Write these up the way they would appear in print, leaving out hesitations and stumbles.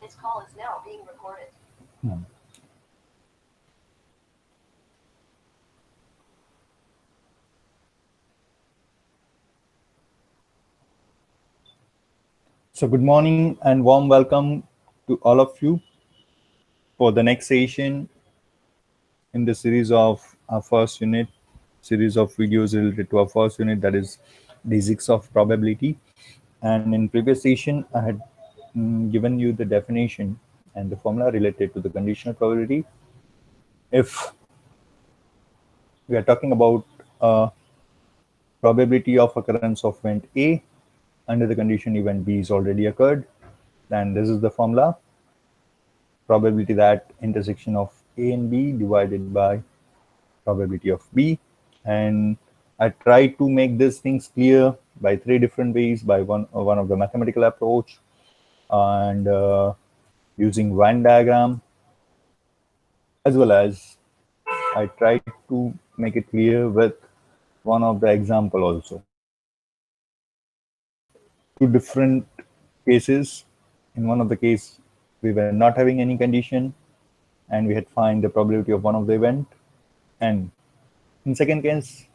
So good morning and warm welcome to all of you for the next session in the series of our first unit, series of videos related to our first unit, that is basics of probability. And in previous session, I had given you the definition and the formula related to the conditional probability. If we are talking about probability of occurrence of event A under the condition event B is already occurred, then this is the formula: probability that intersection of A and B divided by probability of B. And I try to make these things clear by three different ways: by one of the mathematical approach, and using Venn diagram, as well as I tried to make it clear with one of the example also. Two different cases. In one of the case, we were not having any condition, and we had find the probability of one of the event. And in second case,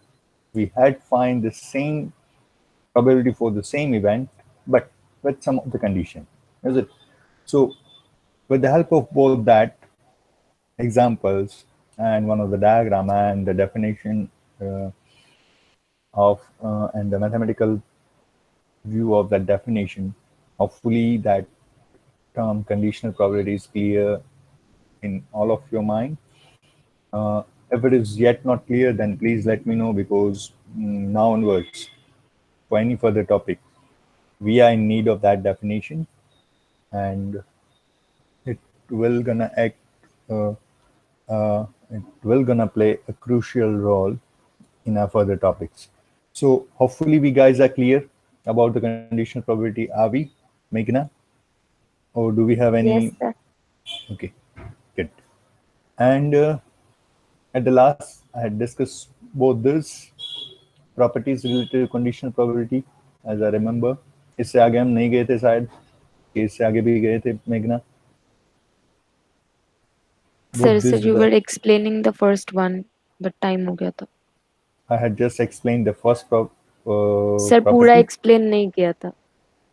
we had find the same probability for the same event, but with some of the condition. Is it? So with the help of both that examples and one of the diagram and the definition of and the mathematical view of that definition, hopefully that term conditional probability is clear in all of your mind. If it is yet not clear, then please let me know, because now onwards, for any further topic, we are in need of that definition, and it will gonna act, uh, it will gonna play a crucial role in our further topics. So hopefully we guys are clear about the conditional probability. Are we, Meghna? Or do we have any? Yes, sir. Okay, good. And at the last, I had discussed both these properties related to conditional probability, as I remember. इससे आगे हम नहीं गए थे शायद, कि इससे आगे भी गए थे मेघना? Sir, you were explaining the first one, but time हो गया था. I had just explained the first Sir, पूरा property. explain नहीं किया था.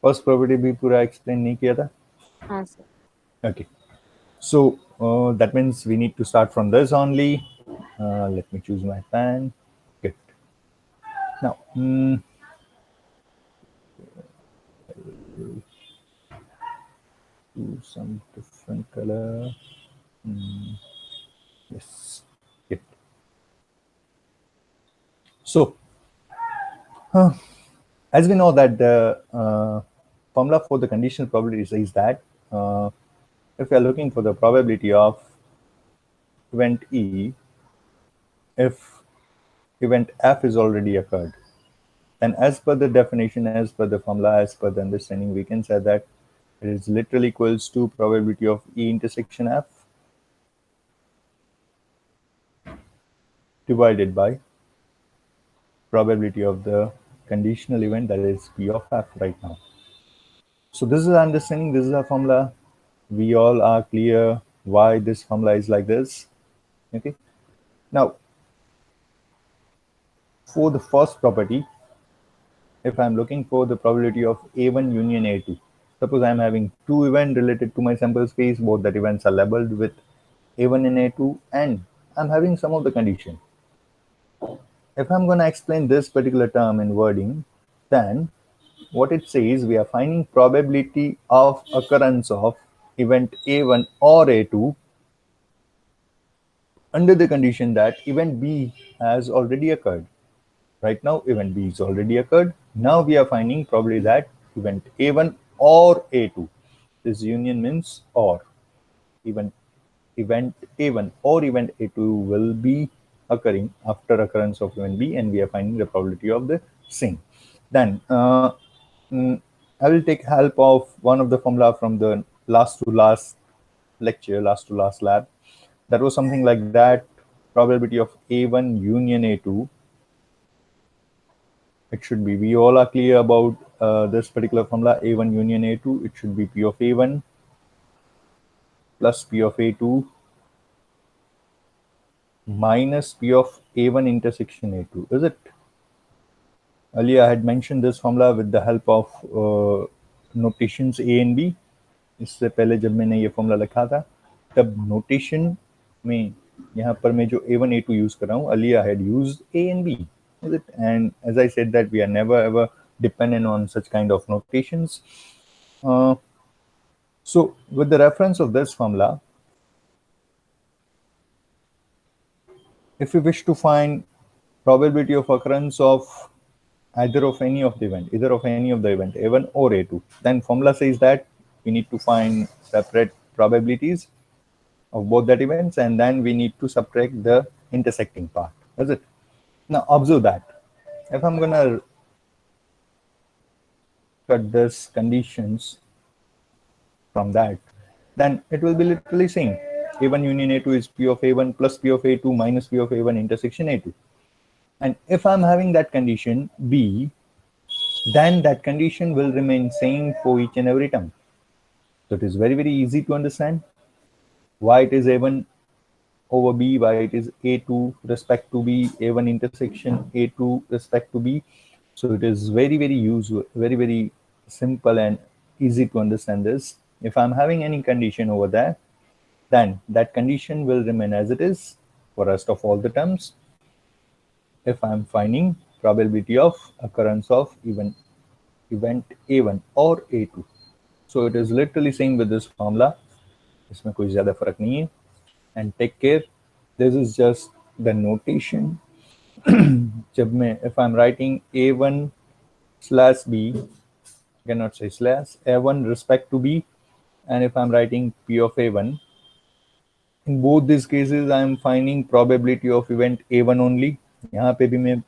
First property भी पूरा explain नहीं किया था? हाँ, sir. Okay. So that means we need to start from this only. Let me choose my pen. Good. Now, do some different color. Yes. Good. So, as we know that the formula for the conditional probability says that if we are looking for the probability of event E, if event F is already occurred, and as per the definition, as per the formula, as per the understanding, we can say that it is literally equals to probability of E intersection F divided by probability of the conditional event, that is P of F right now. So this is our understanding, this is our formula. We all are clear why this formula is like this. Okay. Now, for the first property, if I'm looking for the probability of A1 union A2, suppose I'm having two events related to my sample space, both that events are labeled with A1 and A2, and I'm having some of the condition. If I'm going to explain this particular term in wording, then what it says, we are finding probability of occurrence of event A1 or A2 under the condition that event B has already occurred. Right now, event B is already occurred. Now we are finding probably that event A1 or A2. This union means or. Event A1 or event A2 will be occurring after occurrence of event B, and we are finding the probability of the same. Then I will take help of one of the formula from the last to last lecture, last to last lab. That was something like that: probability of A1 union A2. It should be, we all are clear about this particular formula, A1 union A2. It should be P of A1 plus P of A2 minus P of A1 intersection A2, is it? Earlier I had mentioned this formula with the help of notations A and B. इससे पहले जब मैंने ये formula लिखा था तब notation में यहाँ पर मैं जो A1 A2 यूज कर रहा हूँ, earlier I had used A and B, is it? And as I said that we are never ever dependent on such kind of notations. So with the reference of this formula, if we wish to find probability of occurrence of either of any of the event, either of any of the event A1 or A2, then formula says that we need to find separate probabilities of both that events, and then we need to subtract the intersecting part, is it? Now observe that if I'm gonna cut this conditions from that, then it will be literally saying A1 union A2 is P of A1 plus P of A2 minus P of A1 intersection A2. And if I'm having that condition B, then that condition will remain same for each and every term. So it is very, very easy to understand why it is A1 over B, why it is A2 respect to B, A1 intersection A2 respect to B. So it is very, very useful, very, very simple and easy to understand this. If I'm having any condition over there, then that condition will remain as it is for rest of all the terms. If I'm finding probability of occurrence of event A1 or A2. So it is literally same with this formula. इसमें कोई ज़्यादा फर्क नहीं है. And take care, this is just the notation. जब मैं if I'm writing A1 slash B, I cannot say slash, A1 respect to B, and if I'm writing P of A1, in both these cases I am finding probability of event A1 only. यहाँ पे भी मैं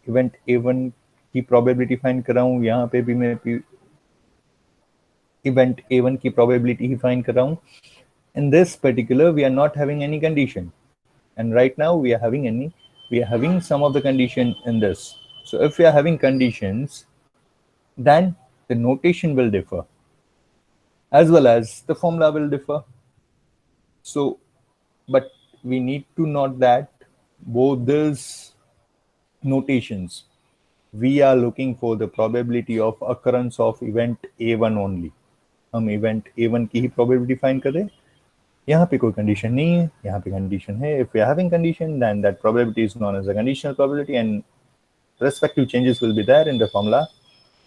event A1 की probability find कर रहा हूँ, यहाँ पे भी मैं event A1 की probability ही find कर रहा हूँ. In this particular, we are not having any condition, and right now we are having some of the condition in this. So if we are having conditions, then the notation will differ as well as the formula will differ. So, but we need to note that both these notations, we are looking for the probability of occurrence of event A1 only. हम event A1 की ही probability find कर रहे हैं. यहाँ पे कोई condition नहीं है, यहाँ पे condition है. If we are having condition, then that probability is known as a conditional probability, and respective changes will be there in the formula.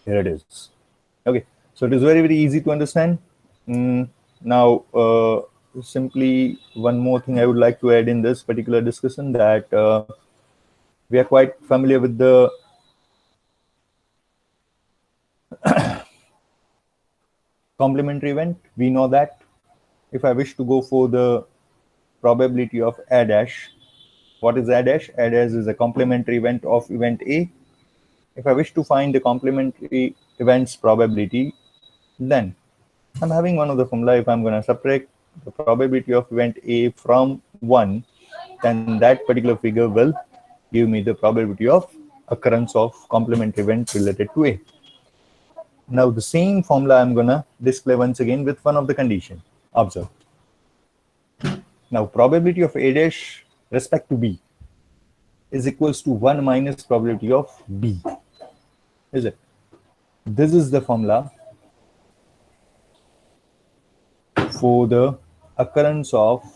Here it is. Okay, so it is very, very easy to understand. Now, simply one more thing I would like to add in this particular discussion, that we are quite familiar with the complementary event. We know that if I wish to go for the probability of A dash, what is A dash? A dash is a complementary event of event A. If I wish to find the complementary events probability, then I'm having one of the formula. If I'm going to subtract the probability of event A from 1, then that particular figure will give me the probability of occurrence of complementary event related to A. Now the same formula I'm going to display once again with one of the condition. Observe. Now probability of A dash respect to B is equals to 1 minus probability of B. Is it? This is the formula for the occurrence of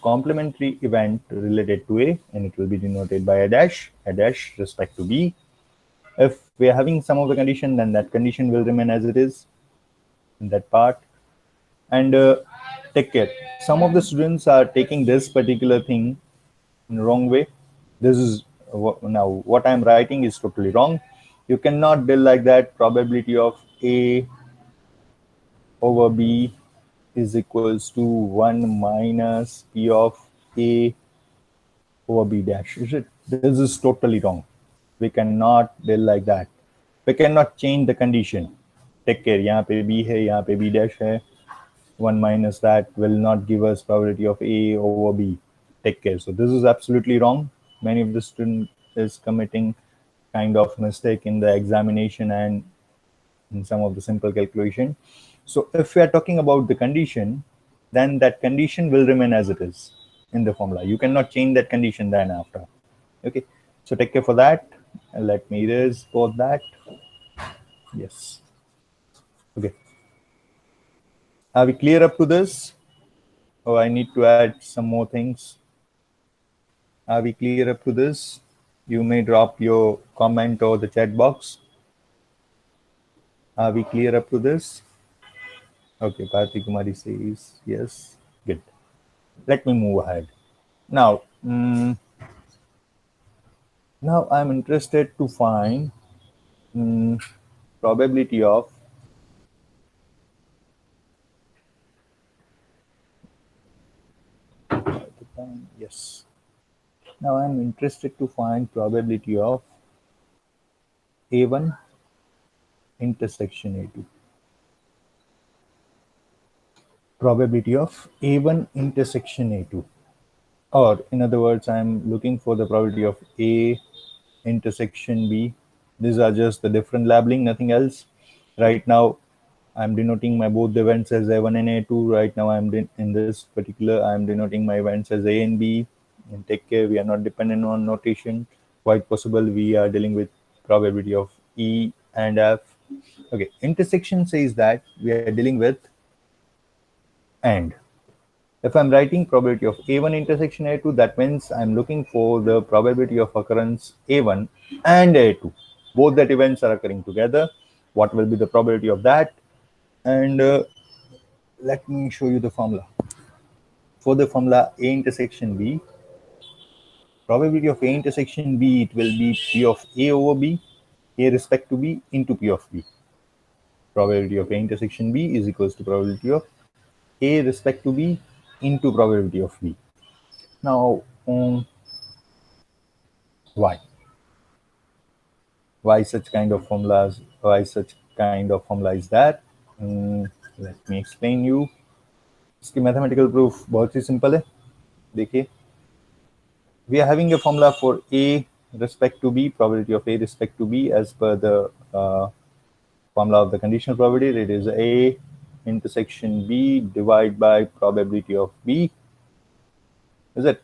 complementary event related to A, and it will be denoted by a dash respect to B. If we are having some of the condition, then that condition will remain as it is in that part. And take care, some of the students are taking this particular thing in the wrong way. This is now what I'm writing is totally wrong. You cannot build like that. Probability of A over B is equals to 1 minus P of A over B dash. Is it? This is totally wrong. We cannot build like that. We cannot change the condition. Take care, यहाँ पे B है, यहाँ पे B dash है. 1 minus that will not give us probability of A over B. Take care. So this is absolutely wrong. many of the student is committing kind of mistake in the examination and in some of the simple calculation. So if we are talking about the condition, then that condition will remain as it is in the formula. You cannot change that condition then after. Okay, so take care for that. And let me erase both that. Yes. Okay. Are we clear up to this? Or I need to add some more things? Are we clear up to this? You may drop your comment or the chat box. Are we clear up to this? Okay, Bharati Kumari says yes. Good. Let me move ahead. Now, now I'm interested to find probability of yes. Now I'm interested to find probability of A1 intersection A2. Probability of A1 intersection A2. Or in other words, I'm looking for the probability of A intersection B. These are just the different labeling, nothing else. Right now, I'm denoting my both the events as A1 and A2. Right now, I'm in this particular, I'm denoting my events as A and B. And take care, we are not dependent on notation. Quite possible we are dealing with probability of E and F. Okay, intersection says that we are dealing with AND. If I'm writing probability of A1 intersection A2, that means I'm looking for the probability of occurrence A1 and A2. Both that events are occurring together. What will be the probability of that? And let me show you the formula. For the formula A intersection B, probability of A intersection B, it will be P of A over B, A respect to B into P of B. Probability of A intersection B is equals to probability of A respect to B into probability of B. Now, why? Why such kind of formulas? Why such kind of formula is that? Let me explain you. इसकी mathematical proof बहुत ही simple है. देखिए, we are having a formula for A respect to B, probability of A respect to B as per the formula of the conditional probability. It is A intersection B divided by probability of B. Is it?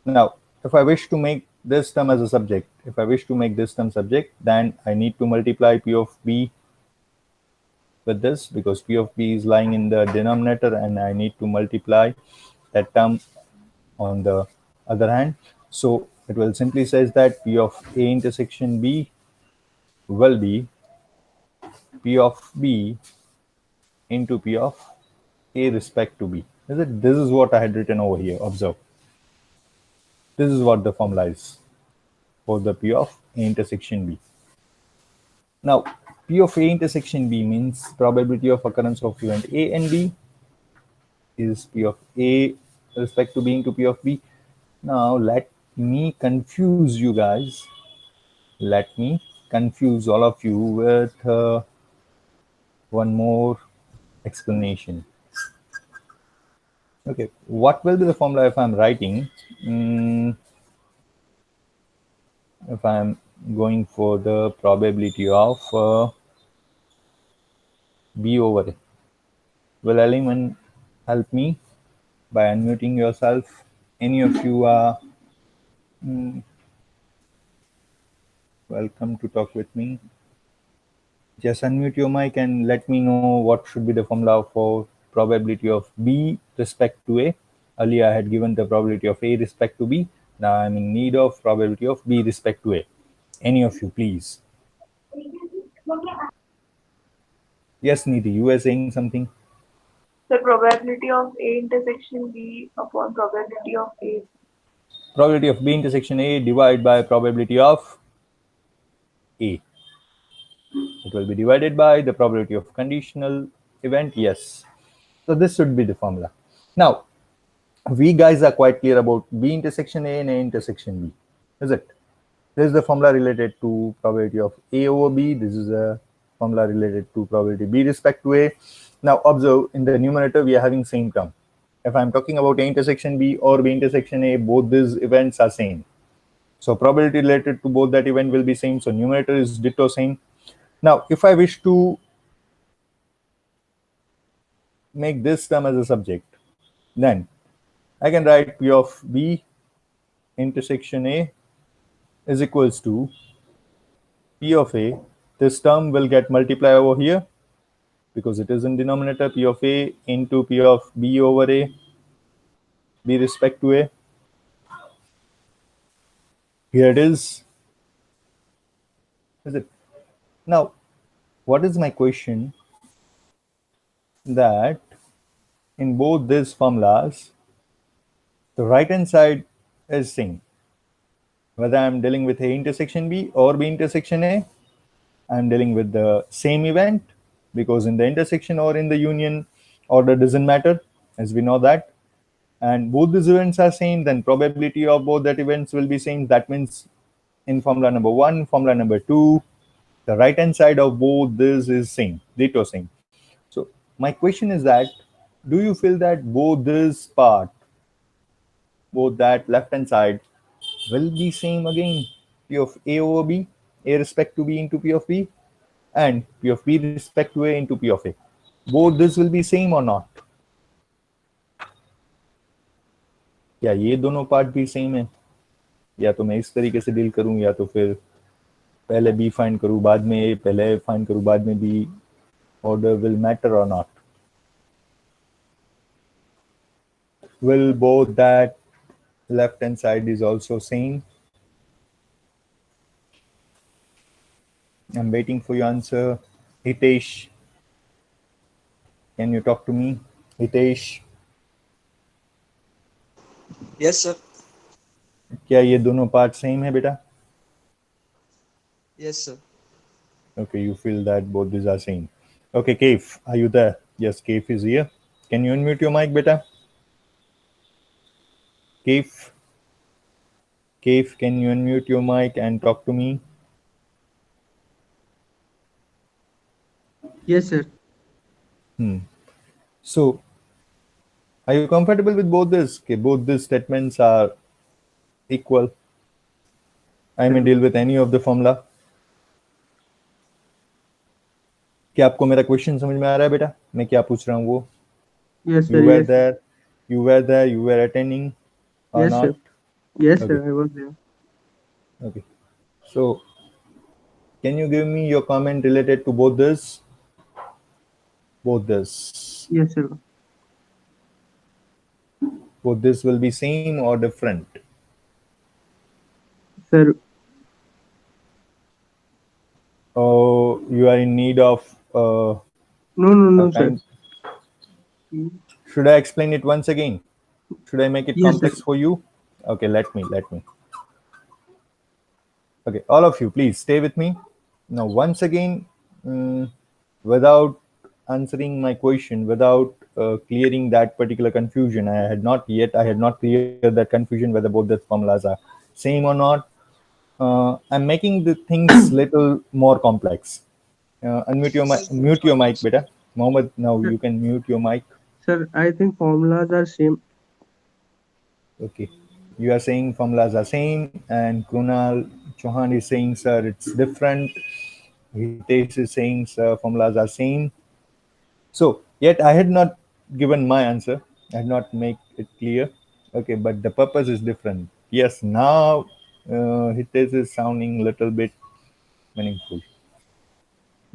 Now, if I wish to make this term as a subject, if I wish to make this term subject, then I need to multiply P of B with this because P of B is lying in the denominator and I need to multiply that term on the other hand. So it will simply says that P of A intersection B will be P of B into P of A respect to B. Is it? This is what I had written over here. Observe. This is what the formula is for the P of A intersection B. Now, P of A intersection B means probability of occurrence of event A and B is P of A respect to B into P of B. Now, let me confuse you guys. Let me confuse all of you with one more explanation. Okay, what will be the formula if I'm writing? If I'm going for the probability of B over A. Will anyone help me by unmuting yourself? Any of you are welcome to talk with me. Just unmute your mic and let me know what should be the formula for probability of B respect to A. Earlier I had given the probability of A respect to B. Now I'm in need of probability of B respect to A. Any of you, please. Yes, Nidhi, you were saying something. The probability of A intersection B upon probability of A. Probability of B intersection A divided by probability of A. It will be divided by the probability of conditional event. Yes. So this should be the formula. Now, we guys are quite clear about B intersection A and A intersection B. Is it? This is the formula related to probability of A over B. This is a formula related to probability B respect to A. Now observe in the numerator we are having same term. If I'm talking about A intersection B or B intersection A, both these events are same. So probability related to both that event will be same. So numerator is ditto same. Now, if I wish to make this term as a subject, then I can write P of B intersection A is equals to P of A. This term will get multiplied over here because it is in denominator, P of A into P of B over A, B respect to A. Here it is. Is it? Now, what is my question? That in both these formulas, the right hand side is same. Whether I'm dealing with A intersection B or B intersection A, I'm dealing with the same event, because in the intersection or in the union, order doesn't matter, as we know that. And both these events are same, then probability of both that events will be same. That means in formula number 1, formula number 2, the right hand side of both this is same, ditto same. So my question is that, do you feel that both this part, both that left hand side will be same again, P of A over B, A respect to B into P of B, and P of B respect to A into P of A? Both this will be same or not? क्या ये दोनों part भी same है, या तो मैं इस तरीके से डील करूं, या तो फिर पहले बी फाइंड करूं बाद में ए, पहले फाइंड करूं बाद में B? Order will matter or not? Will both that left hand side is also same? I'm waiting for your answer. Hitesh, can you talk to me? Hitesh, Yes, sir. क्या ये दोनों पार्ट सेम है बेटा? Yes, sir. Okay, you feel that both these are same. Okay, Kaif, are you there? Yes, Kaif is here. Can you unmute your mic, beta? Kaif, can you unmute your mic and talk to me? Yes, sir. So, are you comfortable with both this? Okay, both these statements are equal. I may deal with any of the formula. क्या आपको मेरा question समझ में आ रहा है बेटा? मैं क्या पूछ रहा हूँ वो? Yes, sir. You were Yes, there. You were there. You were attending or yes, not? sir. Yes, Okay. sir. I was there. Okay. So, can you give me your comment related to both this? Both this. Yes, sir. Both this will be same or different? Sir, Oh, you are in need of no, a sir. kind. Should I explain it once again? Should I make it Yes, complex sir. for you? Okay, let me. Okay, all of you, please stay with me. Now, once again, without answering my question, without clearing that particular confusion, I had not cleared that confusion whether both the formulas are same or not. I'm making the things little more complex. Mute your mic, beta. Mohammed, now you can mute your mic. Sir, I think formulas are same. Okay. You are saying formulas are same, and Krunal Chauhan is saying, sir, it's different. Hitesh is saying, sir, formulas are same. So, yet I had not given my answer. I had not make it clear. Okay, but the purpose is different. Yes, now Hitesh is sounding a little bit meaningful.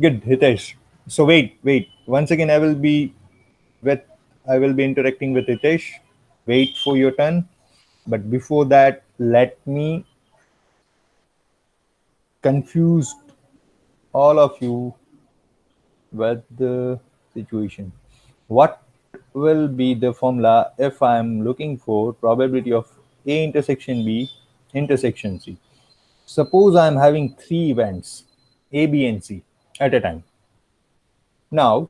Good, Hitesh. So wait. Once again, I will be interacting with Hitesh. Wait for your turn. But before that, let me confuse all of you with the situation. What will be the formula if I am looking for probability of A intersection B intersection C? Suppose I am having three events, A, B, and C at a time. Now,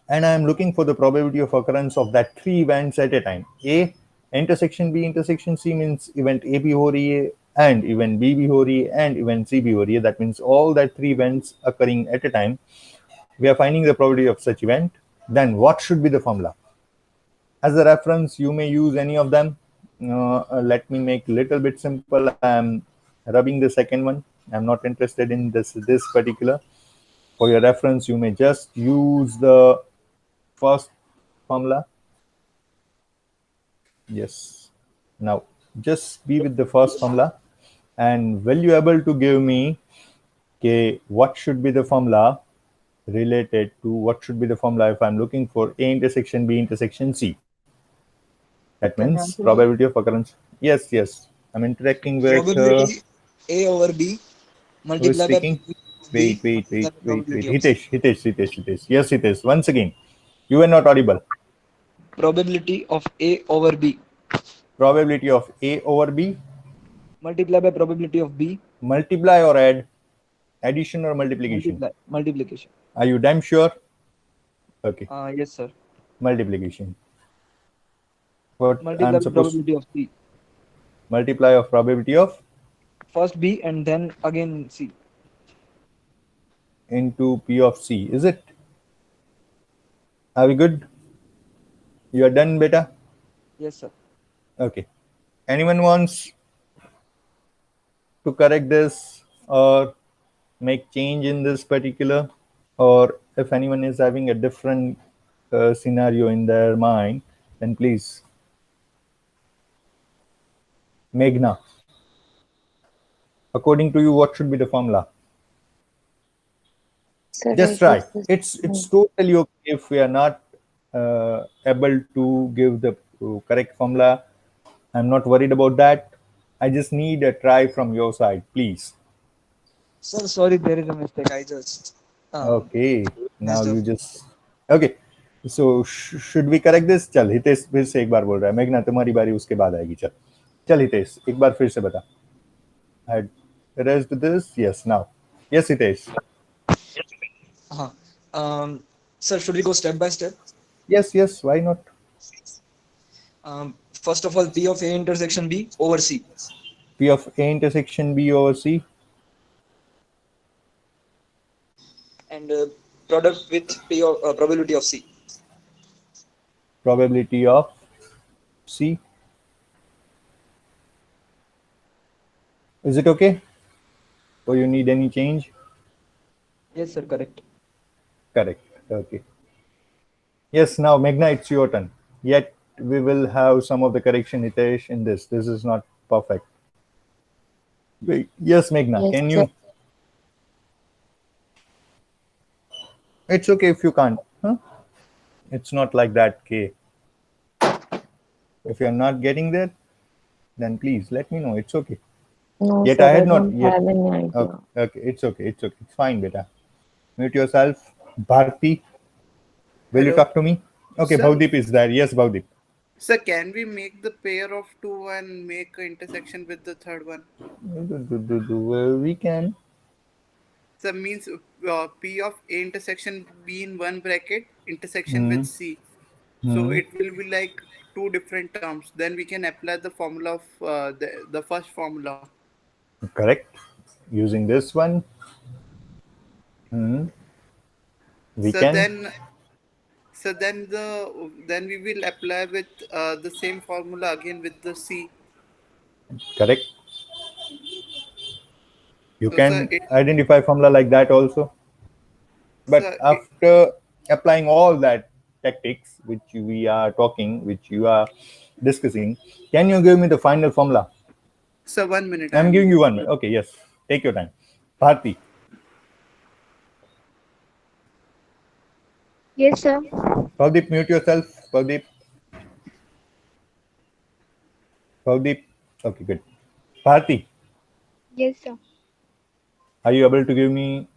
and I am looking for the probability of occurrence of that three events at a time. A intersection B intersection C means event A भी हो रही है and event B भी हो रही है and event C भी हो रही है. That means all that three events occurring at a time. We are finding the probability of such event. Then what should be the formula? As a reference, you may use any of them. Let me make little bit simple. I'm rubbing the second one. I'm not interested in this particular. For your reference, you may just use the first formula. Yes. Now, just be with the first formula. And will you able to give me, okay, what should be the formula related to what should be the formula if I'm looking for A intersection B intersection C? That Can you means answer probability of occurrence. Yes, yes. I'm interacting with probability A over B who is multiply by speaking. B Wait. multiply by probability of C. Hitesh. Yes, Hitesh. Once again, you were not audible. Probability of A over B Probability of A over B, multiply by probability of B multiply or add, addition or multiplication. multiplication. Are you damn sure? Okay, Yes, sir. multiplication. What Multiply I'm by supposed probability of C. multiply of probability of First B and then again C. into P of C. Is it? Are we good? You are done, beta? Yes, sir. Okay. Anyone wants to correct this or make change in this particular? Or if anyone is having a different scenario in their mind, then please. Meghna, according to you, what should be the formula? Sir, Just I try. guess It's totally okay if we are not able to give the correct formula. I'm not worried about that. I just need a try from your side, please. Sir, sorry, there is a mistake. I just Okay. Now messed you up. just okay. So should we correct this? चल हितेश फिर से एक बार बोल रहा है. मेघना तुम्हारी बारी उसके बाद आएगी. चल हितेश एक बार फिर से बता. I had erased this. Yes, now. Yes, Hitesh. Sir, should we go step by step? Yes. Why not? First of all, P of A intersection B over C. P of A intersection B over C. And product with P of probability of C. Probability of C. Is it okay? Or you need any change? Yes, sir, correct. Correct. Okay. Yes, now Meghna, it's your turn. Yet we will have some of the correction, Hitesh, in this. This is not perfect. Wait. Yes, Meghna, yes, can sir. you? It's okay if you can't. Huh? It's not like that, K. If you're not getting there, then please let me know. It's okay. No, Yet sir, I had I not don't yet. have any idea. Okay. It's okay. It's fine, beta. Mute yourself. Bharti, will you Hello. talk to me? Okay, Sir. Bhavdeep is there. Yes, Bhavdeep. Sir, can we make the pair of two and make an intersection with the third one? We can. Sir, means P of A intersection B in one bracket, intersection with C. So it will be like two different terms. Then we can apply the formula of the first formula. Correct. Using this one. We So can. then we will apply with the same formula again with the C. Correct. You So, can sir, identify formula like that also. But sir, after applying all that tactics which we are talking, which you are discussing, can you give me the final formula? sir, 1 minute. I'm giving you 1 minute. Okay, yes. Take your time. Bharti. Yes, sir. Bhavdeep, mute yourself. Bhavdeep. Okay, good. Bharti, Yes, sir. are you able to give me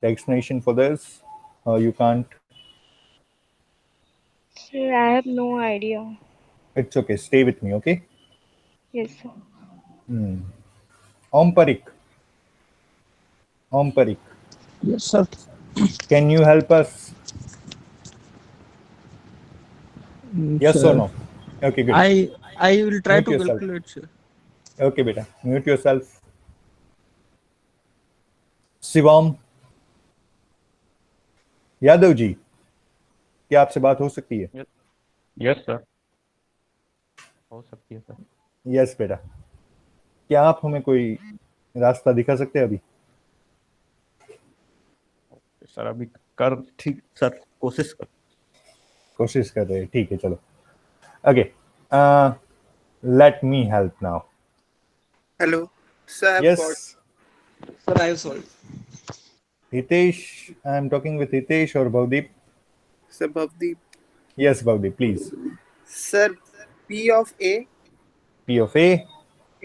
the explanation for this? Or you can't? Sir, I have no idea. It's okay. Stay with me, okay? Yes, sir. Om Parik. Yes, sir. Can you help us? Yes Sir, or no? Okay, good. I will try Mute to yourself. calculate, sir. Okay, beta. Mute yourself. Shivam Yadav ji, क्या आपसे बात हो सकती है? Yes sir. हो सकती है sir. Yes बेटा, क्या आप हमें कोई रास्ता दिखा सकते हैं अभी? सर अभी कर ठीक सर, कोशिश कर रहे हैं, ठीक है, चलो। Okay, let me help now. Hello. So I have yes got. Sir, I have solved. Hitesh, I am talking with Hitesh or Bhavdeep? Sir Bhavdeep. Yes, Bhavdeep, please. Sir, P of A P of A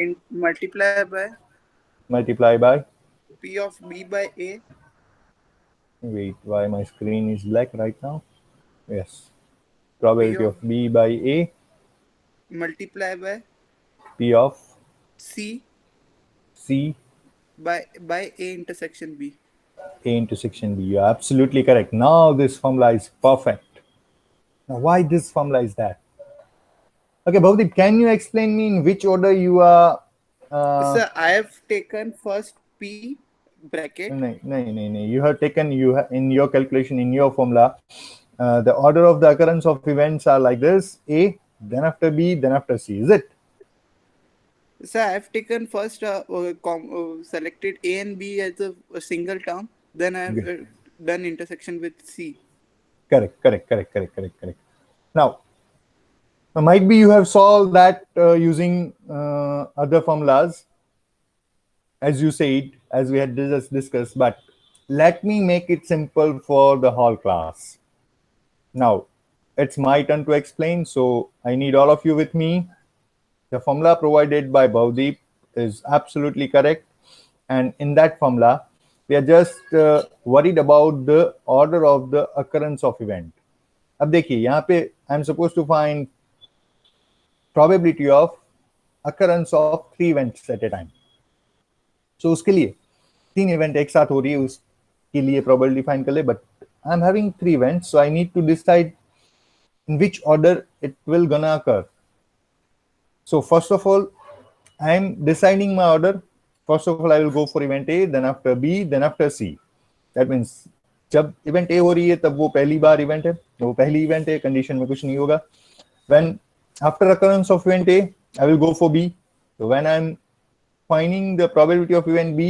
in multiply by multiply by, P of B by A wait, why my screen is black right now? Yes, P probability of of B by A, multiply by P of C C by A intersection B. A intersection B. You're absolutely correct. Now this formula is perfect. Now why this formula is that? Okay, Bhavdeep, can you explain me in which order you are? Sir, I have taken first P bracket. No. You have taken, in your calculation, in your formula, the order of the occurrence of events are like this: A, then after B, then after C. Is it? Sir, I have taken first selected A and B as a single term. Then I have done intersection with C. Correct. Now, might be you have solved that using other formulas, as you said, as we had just discussed, but let me make it simple for the whole class. Now, it's my turn to explain, so I need all of you with me. The formula provided by Bhavdeep is absolutely correct, and in that formula, we are just worried about the order of the occurrence of event. अब देखिए यहाँ पे I am suppose to find probability of occurrence of 3 events at a time. So उसके लिए 3 event एक साथ हो रही है, उसके लिए probability find कर ले, but I'm having 3 events, so I need to decide in which order it will gonna occur. So first of all, I'm deciding my order. First of all, I will go for event A, then after B, then after C. That means जब event A हो रही है तब वो पहली बार event है, वो पहली event है, condition में कुछ नहीं होगा. When after occurrence of event A, I will go for B. So when I'm finding the probability of event B,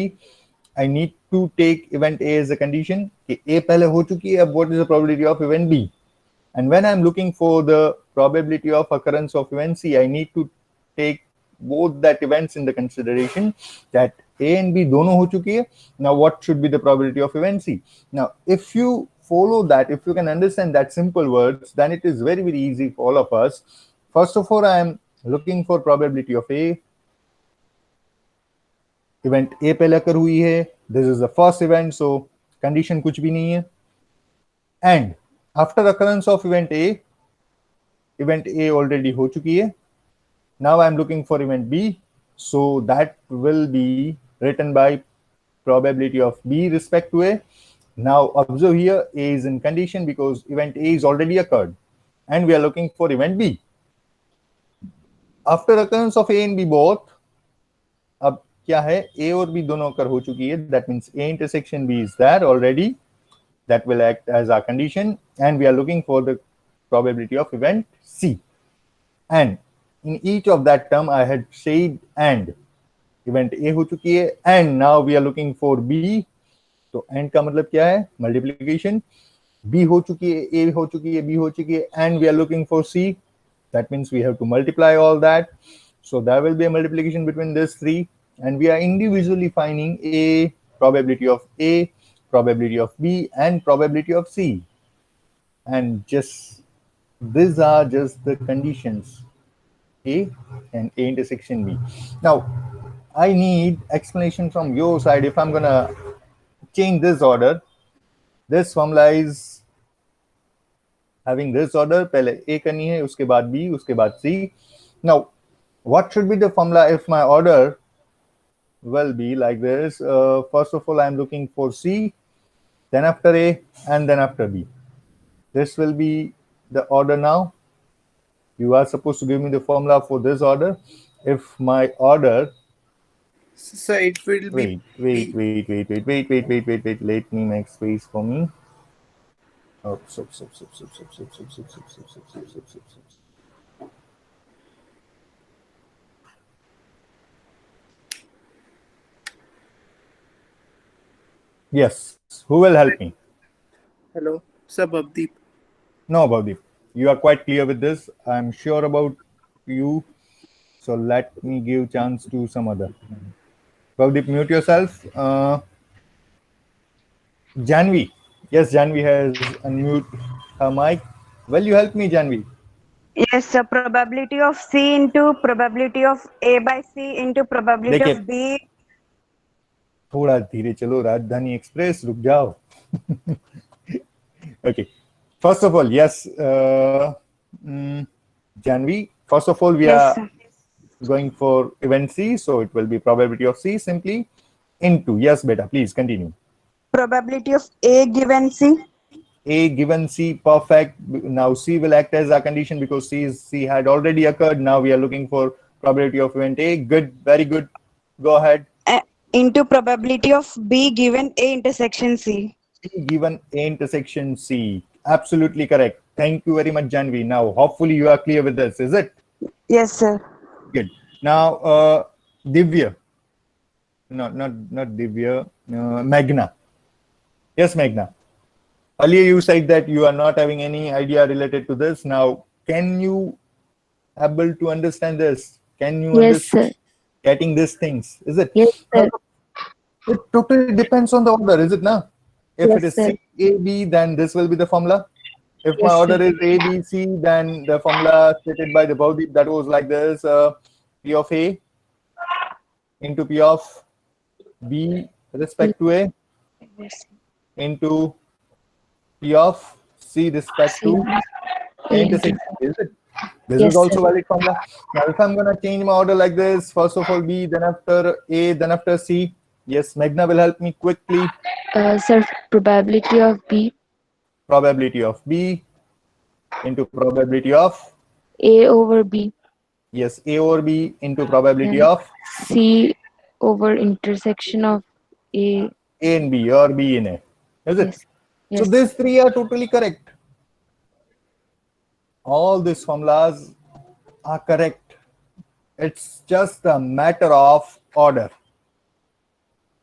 I need to take event A as a condition. कि A पहले हो चुकी है, अब what is the probability of event B? And when I'm looking for the probability of occurrence of event C, I need to take both that events in the consideration, that A and B दोनों हो चुकी है. Now what should be the probability of event C? Now if you follow that, if you can understand that simple words, then it is very easy for all of us. First of all, I am looking for probability of A. Event A पहले occur हुई है. This is the first event, so condition कुछ भी नहीं है. And after occurrence of event A already हो चुकी है. Now I am looking for event B, so that will be written by probability of B respect to A. Now observe here, A is in condition because event A is already occurred, and we are looking for event B. After occurrence of A and B both, अब क्या है, A और B दोनों occur हो चुकी है. That means A intersection B is there already. That will act as our condition, and we are looking for the probability of event C. And in each of that term, I had said and. Event A हो चुकी है, and now we are looking for B. तो and का मतलब क्या है? Multiplication. B हो चुकी है, A हो चुकी है, B हो चुकी है, and we are looking for C. That means we have to multiply all that. So there will be a multiplication between these three, and we are individually finding A, probability of A, probability of B, and probability of C. And just these are just the conditions, A and A intersection B. Now I need explanation from your side. If I'm gonna change this order, this formula is having this order. पहले A करनी है, उसके बाद B, उसके बाद C. Now what should be the formula if my order will be like this? First of all, I'm looking for C, then after A, and then after B. This will be the order now. You are supposed to give me the formula for this order. If my order, So it will be wait. Let me make space for me. Yes. Who will help me? Hello, sir, Bhavdeep. No, Bhavdeep. You are quite clear with this. I'm sure about you. So let me give chance to some other. Bhavdeep, mute yourself. Janvi. Yes, Janvi has unmute her mic. Will you help me, Janvi? Yes, sir. Probability of C into probability of A by C into probability देखिए, of B. थोड़ा धीरे चलो, राजधानी express, रुक जाओ. Okay. First of all, yes, Janvi. First of all, we Yes, are sir. going for event C, so it will be probability of C simply into. Yes, beta. Please continue. Probability of A given C. A given C, perfect. Now C will act as a condition because C had already occurred. Now we are looking for probability of event A. Good, very good. Go ahead. Into probability of B given A intersection C. C given A intersection C. Absolutely correct. Thank you very much, Janvi. Now, hopefully you are clear with this, is it? Yes, sir. Good. Now, Divya. No, not Divya. Meghna. Yes, Meghna. Earlier you said that you are not having any idea related to this. Now, can you able to understand this? Can you Yes, understand sir. getting these things? Is it? Yes, sir. It totally depends on the order, is it now? If Yes, it is sir. C, A, B, then this will be the formula. If my Yes, order sir. is A, B, C, then the formula stated by the Bhavdeep that was like this: P of A into P of B respect to A into P of C respect to A into intersection. Is it? This Yes, is also sir. valid formula. Now, if I'm gonna change my order like this, first of all B, then after A, then after C. Yes, Meghna will help me quickly. Sir, probability of B, Probability of B into probability of, A over B, yes, A over B into probability and of C over intersection of A. A and B or B in A. Is it? Yes. So Yes. these three are totally correct. All these formulas are correct. It's just a matter of order.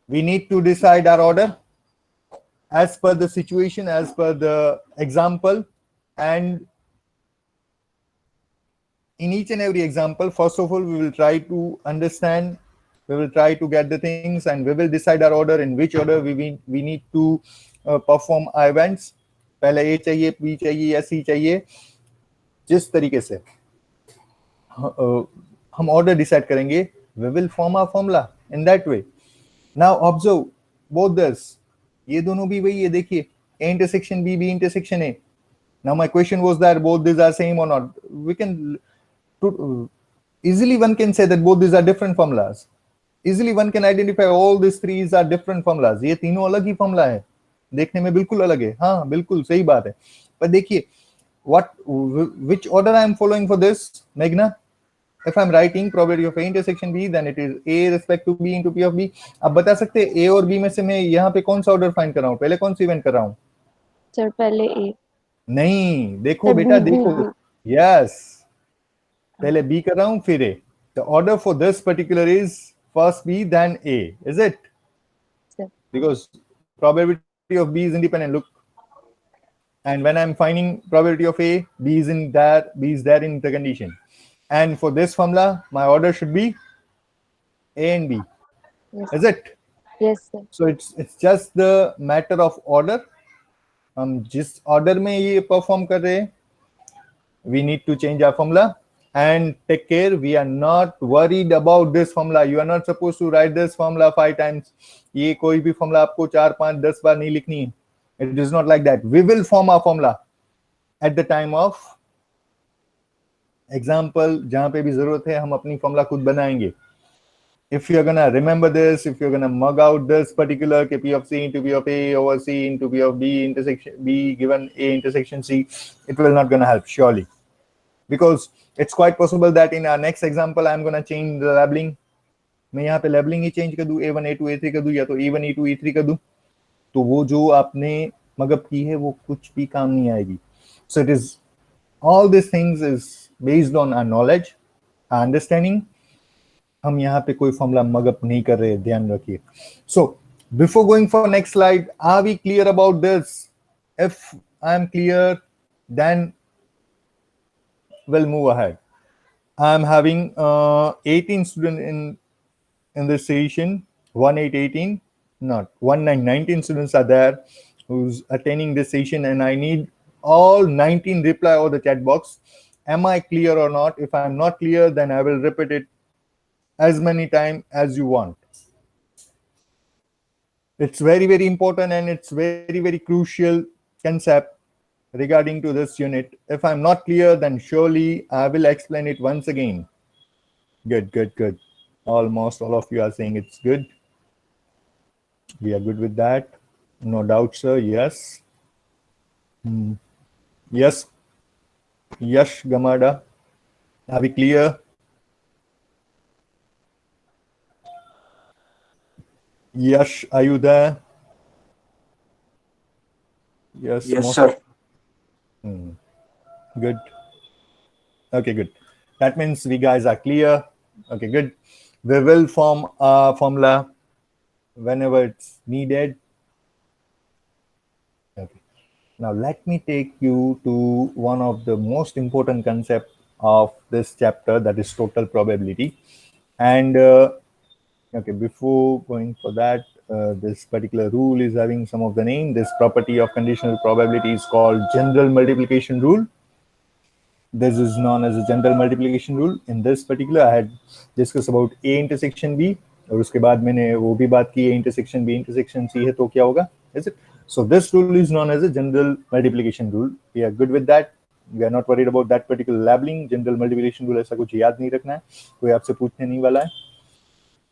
We need to decide our order as per the situation, as per the example, and in each and every example, first of all, we will try to understand, we will try to get the things, and we will decide our order, in which order we need to perform our events. पहले A चाहिए, B चाहिए या C चाहिए. जिस तरीके से हम order decide करेंगे, we will form our formula in that way. Now observe both this. ये दोनों भी वही है, देखिए A intersection B, B intersection A. Now my question was that both these are same or not. We can easily one can say that both these are different formulas. Easily one can identify all these three are different formulas. ये तीनों अलग ही formula है, देखने में बिल्कुल अलग है. हाँ, बिल्कुल सही बात है. पर देखिए which order I am following for this, Meghna? If I'm writing probability of A intersection B, then it is A respect to B into P of B. आप बता सकते हैं A और B में से मैं यहाँ पे कौन सा ऑर्डर फाइंड कर रहा हूँ, पहले कौन सी इवेंट कर रहा हूँ? सर पहले A. नहीं, देखो सर, बेटा B, देखो. Yes, पहले B कर रहा हूँ फिर A. The order for this particular is first B then A, is it? Sir. Because probability of B is independent. Look, and when I'm finding probability of A, B is there in the condition. And for this formula, my order should be A and B. Yes. Is it? Yes, sir. So it's just the matter of order. हम जिस order में ये perform कर रहे हैं, we need to change our formula. And take care, we are not worried about this formula. You are not supposed to write this formula 5 times. ये कोई भी formula आपको 4, 5, 10 बार नहीं लिखनी है. It is not like that. We will form our formula at the time of example. जहाँ पे भी जरूरत है हम अपनी formula खुद बनाएंगे. If you're gonna remember this, if you're gonna mug out this particular P of C into P of A over C into P of B intersection B given A intersection C, it will not gonna help surely. Because it's quite possible that in our next example I'm gonna change the labeling. मैं यहाँ पे labeling ही change कर दूँ, A1 A2 A3 कर दूँ या तो E1 E2 E3 कर दूँ, तो वो जो आपने मगअप की है वो कुछ भी काम नहीं आएगी. So it is all these things is based on our knowledge, our understanding. हम यहाँ पे कोई फॉर्मूला मगअप नहीं कर रहे, ध्यान रखिए. So Before going for next slide, are we clear about this? If I'm clear, then we'll move ahead. I'm having 18 students in this session. 18, not 19 students are there who's attending this session, and I need all 19 reply over the chat box. Am I clear or not? If I'm not clear, then I will repeat it as many times as you want. It's very, very important, and it's very, very crucial concept regarding to this unit. If I'm not clear, then surely I will explain it once again. Good. Almost all of you are saying it's good. We are good with that. No doubt, sir. Yes. Yes. Yash Gamada. Are we clear? Yash, are you there? Yes. Yes, sir. Good. Okay, good. That means we guys are clear. Okay, good. We will form a formula whenever it's needed. Okay. Now let me take you to one of the most important concepts of this chapter, that is total probability. And okay, before going for that, this particular rule is having some of the name. This property of conditional probability is called general multiplication rule. This is known as a general multiplication rule. In this particular, I had discussed about A intersection B, और उसके बाद मैंने वो भी बात की A intersection B intersection C है तो क्या होगा? Is it? So this rule is known as a general multiplication rule. We are good with that. We are not worried about that particular labeling. General multiplication rule ऐसा कुछ याद नहीं रखना है. कोई आपसे पूछने नहीं वाला है.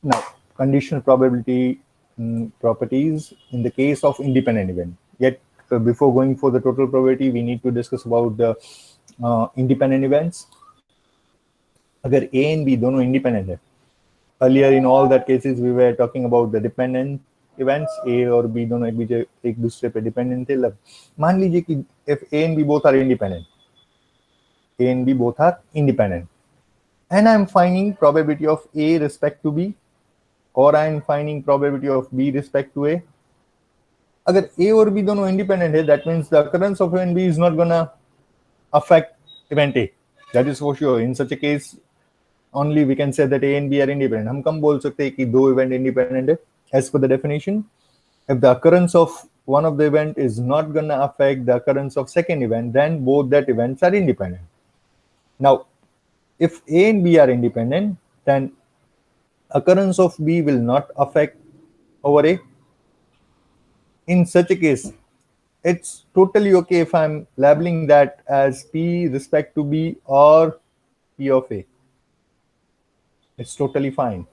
Now, conditional probability properties in the case of independent event. Yet, before going for the total probability, we need to discuss about the independent events. अगर A and B दोनों independent है. Earlier in all that cases, we were talking about the dependent events. A और B दोनों एक दूसरे पे dependent थे. मान लीजिए कि if A and B both are independent, A and B both are independent, and I'm finding probability of A respect to B, or I'm finding probability of B respect to A. अगर A और B दोनों independent है, that means the occurrence of A and B is not gonna affect event A. That is for sure. In such a case, only we can say that A and B are independent. हम कम बोल सकते हैं कि दो event independent है. As per the definition, if the occurrence of one of the event is not gonna affect the occurrence of second event, then both that events are independent. Now, if A and B are independent, then occurrence of B will not affect over A. In such a case, it's totally okay if I'm labeling that as P respect to B or P of A. It's totally fine.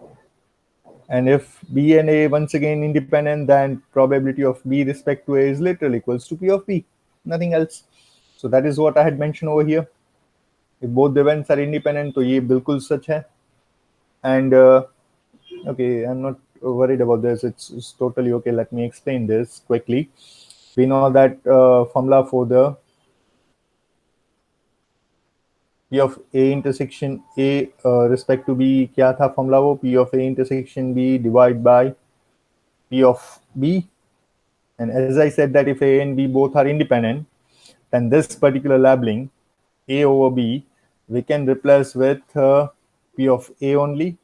And if B and A once again independent, then probability of B respect to A is literally equals to P of B, nothing else. So that is what I had mentioned over here. If both the events are independent, तो ये बिल्कुल सच है. And okay, I'm not worried about this. It's totally okay. Let me explain this quickly. We know that formula for the P of A intersection A respect to B क्या था formula वो? P of A intersection B divided by P of B. And as I said that if A and B both are independent, then this particular labeling A over B we can replace with P of A only,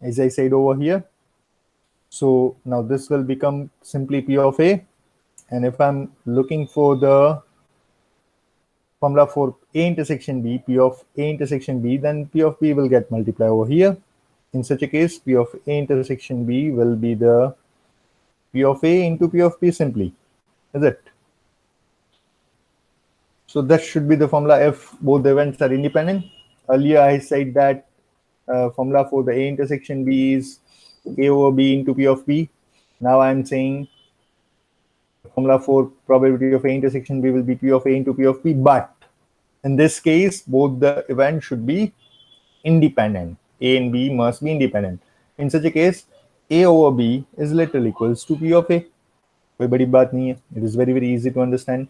as I said over here. So now this will become simply P of A. And if I'm looking for the formula for A intersection B, P of A intersection B, then P of B will get multiplied over here. In such a case, P of A intersection B will be the P of A into P of B simply. Is it? So that should be the formula if both the events are independent. Earlier I said that formula for the A intersection B is A over B into P of B. Now I'm saying formula for probability of A intersection B will be P of A into P of B, but in this case, both the events should be independent. A and B must be independent. In such a case, A over B is literally equals to P of A. कोई बड़ी बात नहीं है. It is very, very easy to understand.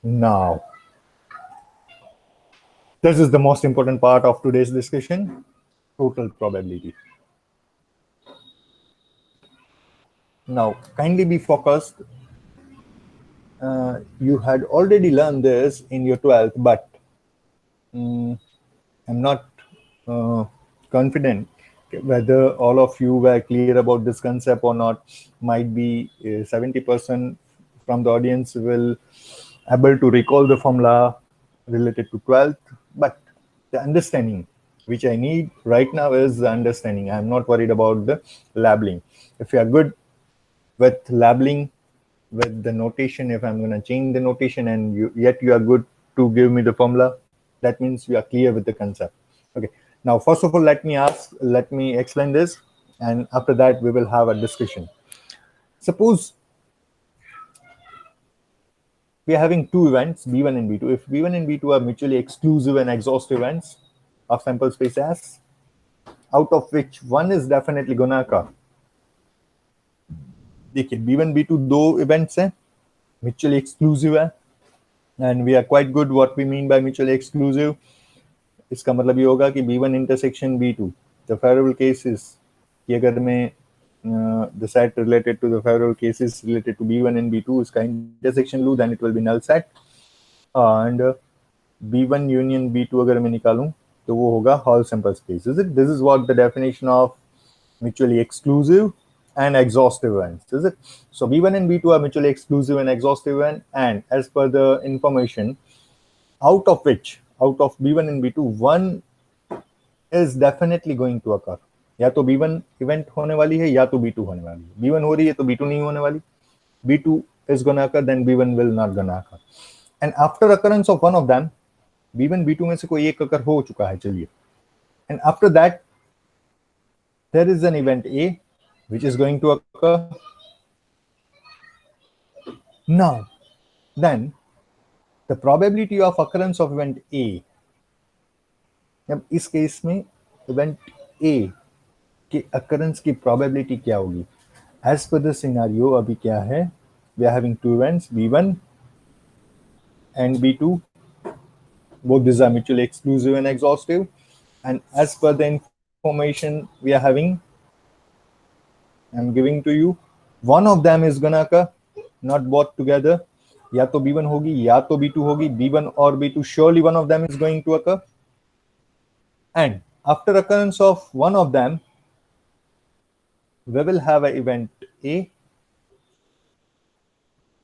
Now, this is the most important part of today's discussion, total probability. Now, kindly be focused. You had already learned this in your 12th, but I'm not confident whether all of you were clear about this concept or not. Might be 70% from the audience will able to recall the formula related to 12th, but the understanding which I need right now is the understanding. I'm not worried about the labeling. If you are good with labeling, with the notation, if I'm going to change the notation and yet you are good to give me the formula, that means you are clear with the concept. Okay, now first of all, let me explain this, and after that we will have a discussion. Suppose we are having two events, B1 and B2. If B1 and B2 are mutually exclusive and exhaustive events of sample space S, out of which one is definitely gonna occur. देखिए B1 B2 दो events हैं, mutually exclusive है, and we are quite good what we mean by mutually exclusive. इसका मतलब ये होगा कि B1 intersection B2, the favorable cases कि अगर मैं the set related to the favorable cases related to B1 and B2 इसका intersection लूँ, then it will be null set, and B1 union B2 अगर मैं निकालूं तो वो होगा whole sample space. Is it? This is what the definition of mutually exclusive and exhaustive events, is it? So B1 and B2 are mutually exclusive and exhaustive event, and as per the information, out of B1 and B2, one is definitely going to occur. या तो B1 event होने वाली है या तो B2 होने वाली है. B1 हो रही है तो B2 नहीं होने वाली. B2 is gonna occur, then B1 will not gonna occur. And after occurrence of one of them, B1 B2 में से कोई एक occur हो चुका है, चलिए. And after that, there is an event A which is going to occur. Now, then the probability of occurrence of event A, अब इस केस में event A के occurrence की probability क्या होगी? As per the scenario अभी क्या है? We are having two events, B1 and B2. Both these are mutually exclusive and exhaustive. And as per the information we are having, I'm giving to you, one of them is gonna occur, not both together. या तो B1 होगी या तो B2 होगी. B1 or B2, surely one of them is going to occur. And after occurrence of one of them, we will have an event A,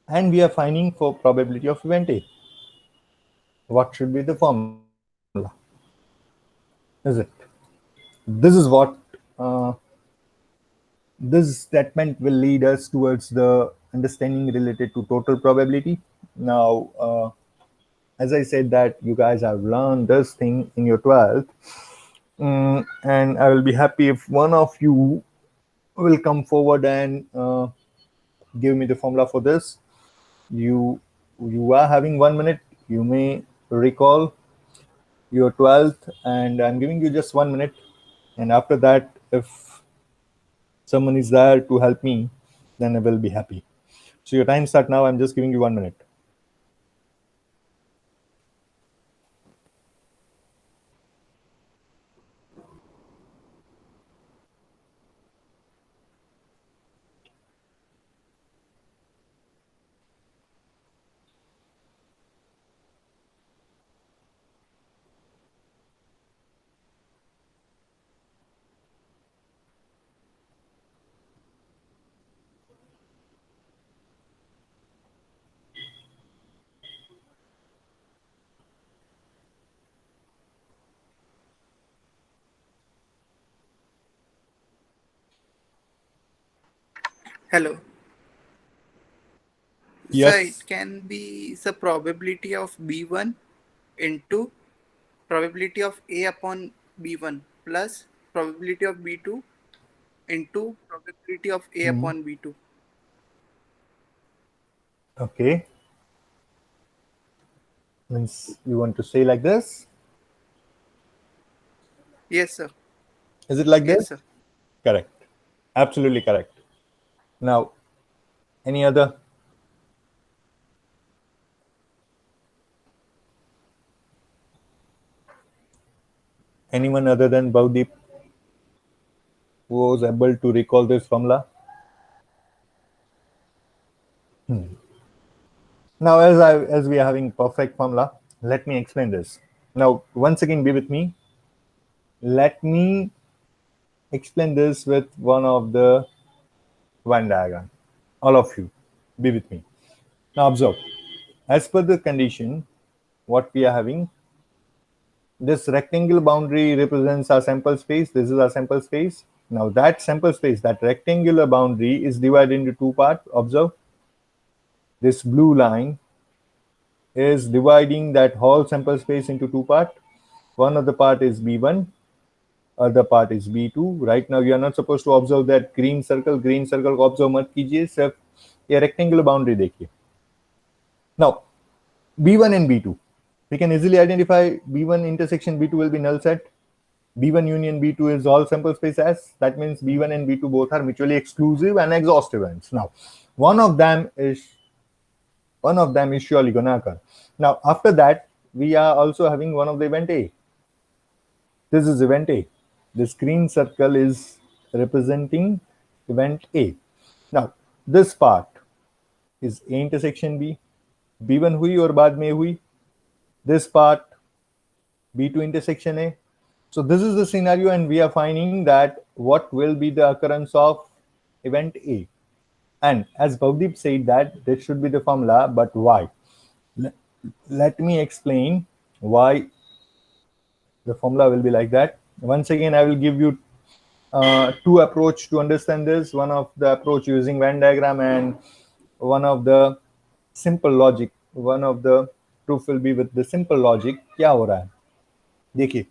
and we are finding for probability of event A. What should be the formula? Is it? This is what this statement will lead us towards the understanding related to total probability. Now, as I said that you guys have learned this thing in your 12th, and I will be happy if one of you will come forward and give me the formula for this. You are having 1 minute. You may recall your 12th, and I'm giving you just 1 minute. And after that, if someone is there to help me, then I will be happy. So your time start now. I'm just giving you 1 minute. Hello. Yes. So it can be the probability of B1 into probability of A upon B1 plus probability of B2 into probability of A upon B2. Okay. Means you want to say like this? Yes, sir. Is it like Yes, this? sir. Correct. Absolutely correct. Now, any other? Anyone other than Bhavdeep who was able to recall this formula? Now, as we are having perfect formula, let me explain this. Now, once again, be with me. Let me explain this with one of the Venn diagram. All of you, be with me. Now, observe. As per the condition, what we are having, this rectangle boundary represents our sample space. This is our sample space. Now, that sample space, that rectangular boundary is divided into two parts. Observe. This blue line is dividing that whole sample space into two parts. One of the part is B1, other part is B2. Right now you are not supposed to observe that green circle को observe मत कीजिए, सिर्फ ये rectangular boundary देखिए. Now B1 and B2, we can easily identify B1 intersection B2 will be null set. B1 union B2 is all sample space S. That means B1 and B2 both are mutually exclusive and exhaustive ends. Now one of them is surely gonna occur. Now after that we are also having one of the event A. This is event A. This green circle is representing event A. Now this part is A intersection B. B1 हुई और बाद में हुई. This part B2 intersection A. So this is the scenario, and we are finding that what will be the occurrence of event A. And as Bhavdeep said that this should be the formula, but why? Let me explain why the formula will be like that. Once again, I will give you two approach to understand this. One of the approach using Venn diagram and one of the simple logic. One of the proof will be with the simple logic. क्या हो रहा है? देखिए,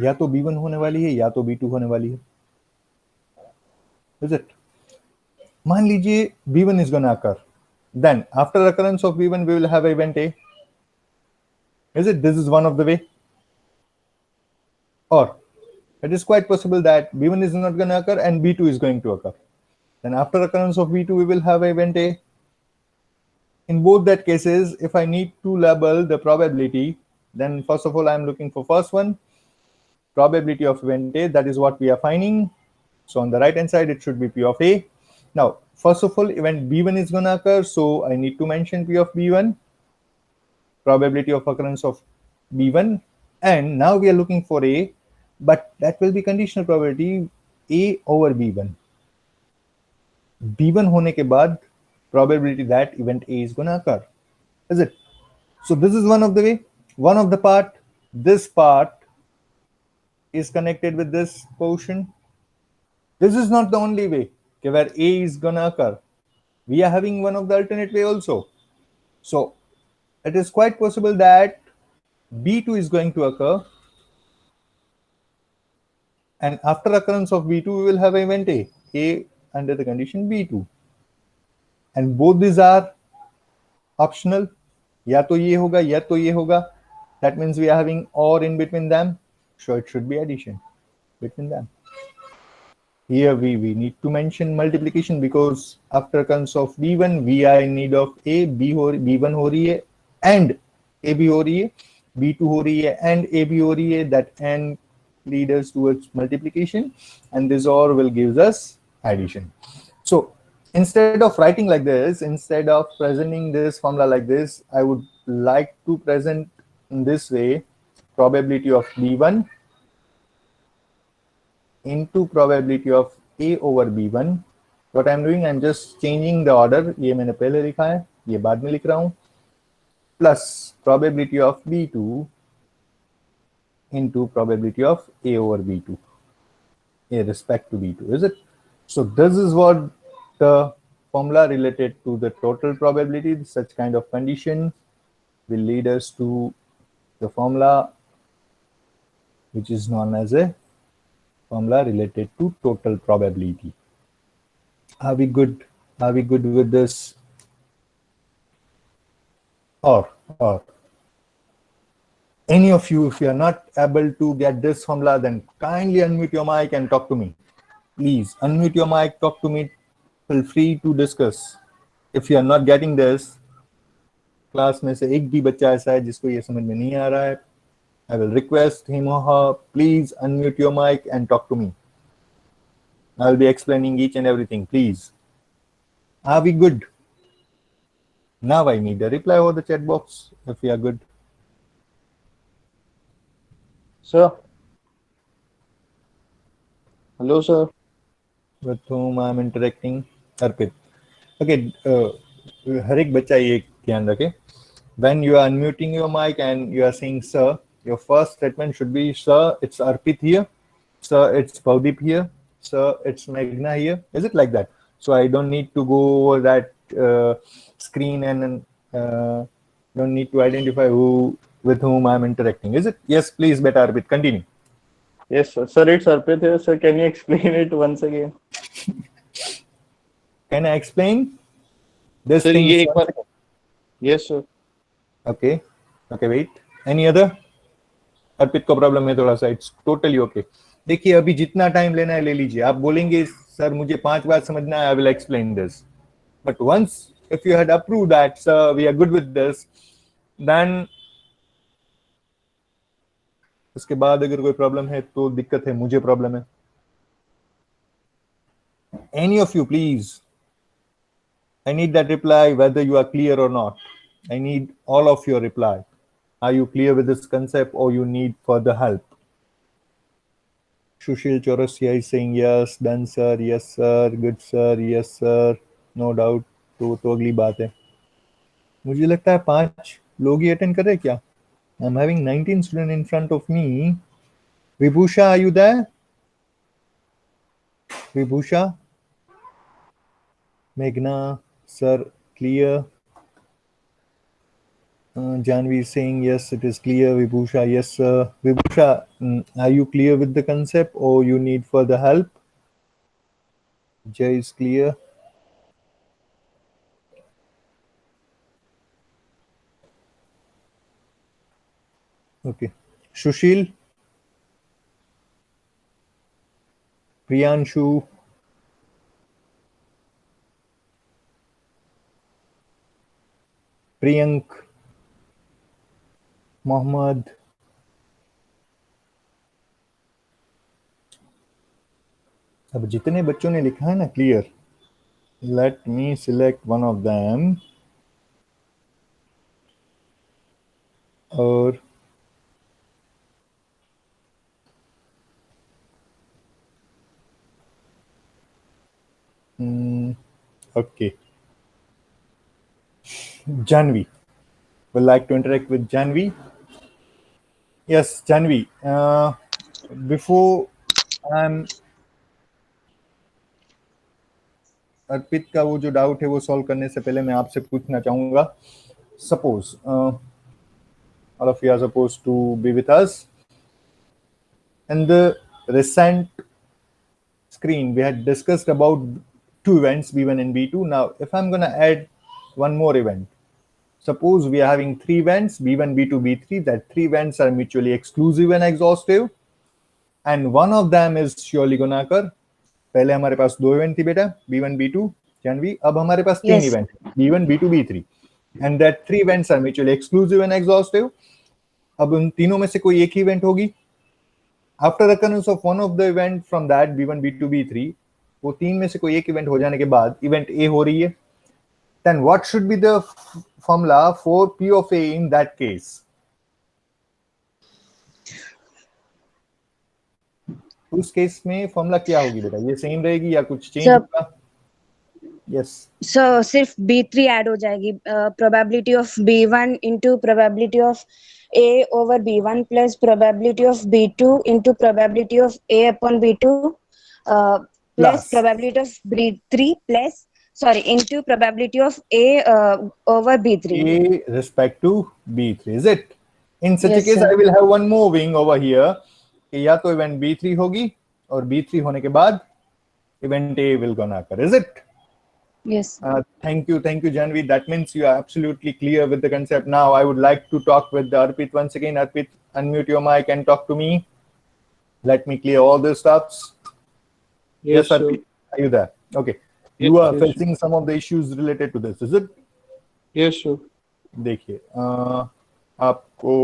या तो B1 होने वाली है या तो B2 होने वाली है. Is it? मान लीजिए B1 is gonna occur. Then after occurrence of B1 we will have event A. Is it? This is one of the way. Or it is quite possible that B1 is not going to occur and B2 is going to occur. Then after occurrence of B2 we will have event A. In both that cases, if I need to label the probability, then first of all I am looking for first one, probability of event A. That is what we are finding. So on the right hand side it should be P of A. Now first of all event B1 is going to occur, so I need to mention P of B1, probability of occurrence of B1. And now we are looking for A, but that will be conditional probability A over B1. B1 होने के बाद probability that event A is going to occur. Is it? So this is one of the way. One of the part, this part is connected with this portion. This is not the only way where A is going to occur. We are having one of the alternate way also. So it is quite possible that B2 is going to occur, and after occurrence of B2 we will have event A under the condition B2, and both these are optional. या तो ये होगा या तो ये होगा. That means we are having OR in between them, so it should be addition between them. Here we need to mention multiplication because after occurrence of B1 we are in need of A. B1 हो रही है and A भी हो रही है, B2 हो रही है and A भी हो रही है. That and lead us towards multiplication, and this OR will gives us addition. So instead of writing like this, instead of presenting this formula like this, I would like to present in this way: probability of B1 into probability of A over B1. What I'm doing, I'm just changing the order. ये मैंने पहले लिखा है, ये बाद में लिख रहा हूँ. Plus probability of B2 into probability of A over B2 in respect to B2. Is it? So this is what the formula related to the total probability. Such kind of condition will lead us to the formula which is known as a formula related to total probability. Are we good? Are we good with this? Or any of you, if you are not able to get this formula, then kindly unmute your mic and talk to me. Please unmute your mic, talk to me. Feel free to discuss. If you are not getting this, class में से एक भी बच्चा ऐसा है जिसको ये समझ में नहीं आ रहा है, I will request him or her, please unmute your mic and talk to me. I will be explaining each and everything. Please. Are we good? Now I need a reply over the chat box if we are good. Sir. Hello, sir. With whom I am interacting? Arpit. Okay, हर एक बच्चा ये ध्यान रखे. When you are unmuting your mic and you are saying sir, your first statement should be sir, it's Arpit here. Sir, it's Bhavdeep here. Sir, it's Meghna here. Is it like that? So I don't need to go over that screen and don't need to identify who with whom I'm interacting. Is it? Yes, please, better Arpit. Continue. Yes, sir. Sir, it's Arpit here. Sir, can you explain it once again? Can I explain this Sir, thing? ये एक बार. Yes, sir. Okay. Okay, wait. Any other? अर्पित को problem है थोड़ा सा. It's totally okay. देखिए अभी जितना time लेना है ले लीजिए. आप बोलेंगे सर मुझे 5 बार समझना है, I will explain this. But once if you had approve that sir we are good with this, then उसके बाद अगर कोई प्रॉब्लम है तो दिक्कत है, मुझे प्रॉब्लम है. Any of you please, I need that reply whether you are clear or not. I need all of your reply. Are you clear with this concept or you need further help? Sushil Chaurasia is saying yes, done sir, yes sir, good sir, yes sir, no doubt. तो अगली बात है. मुझे लगता है 5 लोग ही attend कर रहे हैं क्या? I'm having 19 students in front of me. Vibhusha, are you there? Vibhusha? Meghna? Sir, clear. Janvi is saying yes, it is clear. Vibhusha, yes sir. Vibhusha, are you clear with the concept or you need further help? Jay is clear. Okay. Sushil? Priyanshu? Priyank, Mohammad, अब जितने बच्चों ने लिखा है ना clear, let me select one of them. और okay, Janvi. Would like to interact with Janvi. Yes, Janvi. Before अर्पित का वो जो डाउट है वो सॉल्व करने से पहले मैं आपसे पूछना चाहूंगा. Suppose all of you are supposed to be with us. In the recent screen, we had discussed about 2 events, B1 and B2. Now, if I'm going to add one more event, suppose we are having 3 events, B1, B2, B3, that 3 events are mutually exclusive and exhaustive, and one of them is surely gonna occur. पहले हमारे पास 2 event थी बेटा, B1, B2, Janvi. अब हमारे पास 3 event, B1, B2, B3, and that 3 events are mutually exclusive and exhaustive. अब उन तीनों में से कोई एक ही इवेंट होगी. After occurrence of one of the event from that B1, B2, B3, वो 3 में से कोई एक इवेंट हो जाने के बाद इवेंट A हो रही है. Then what should be the formula for P of A in that case? उस केस में फॉर्मूला क्या होगी बेटा? ये सेम रहेगी या कुछ चेंज होगा? यस. सो सिर्फ B3 ऐड हो जाएगी. Probability of B1 into probability of A over B1 plus probability of B2 into probability of A upon B2 plus probability of B3 plus into probability of A over B3. A respect to B3, is it? In such a case, I will have one more wing over here. या तो event B3 होगी और B3 होने के बाद event A will gonna occur, is it? Yes. Thank you, Janvi. That means you are absolutely clear with the concept. Now, I would like to talk with Arpit once again. Arpit, unmute your mic and talk to me. Let me clear all the stops. Yes, Arpit, are you there? Okay. Yes, you are yes, facing some of the issues related to this, is it? Yes, sir. देखिए, आपको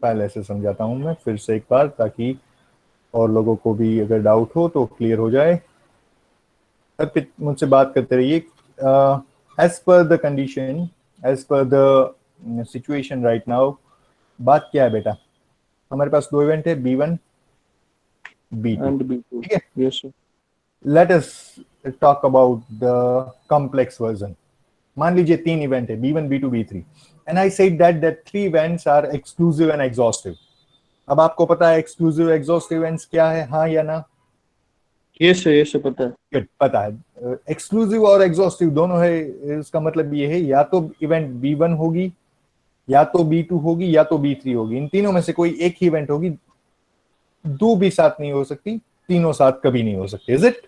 पहले से समझाता हूँ मैं फिर से एक बार, ताकि और लोगों को भी अगर डाउट हो तो क्लियर हो जाए. अर्पित मुझसे बात करते रहिए. as per the condition, as per the situation right now, बात क्या है बेटा? हमारे पास दो इवेंट है B1 B2 And B2. ठीक है? Yes, sir. Let us talk about the complex version. मान लीजिए तीन इवेंट है B1 B2 B3 and I said that three events are exclusive and exhaustive. अब आपको पता है exclusive exhaustive events क्या है, हाँ या ना? Yes, sir, पता है. Good, पता है. एक्सक्लूसिव और एग्जॉस्टिव दोनों है. इसका मतलब ये है या तो इवेंट B1 होगी, या तो B2 होगी, या तो B3 होगी. इन तीनों में से कोई एक ही इवेंट होगी. दो भी साथ नहीं हो सकती, तीनों साथ कभी नहीं हो सकते. Is it?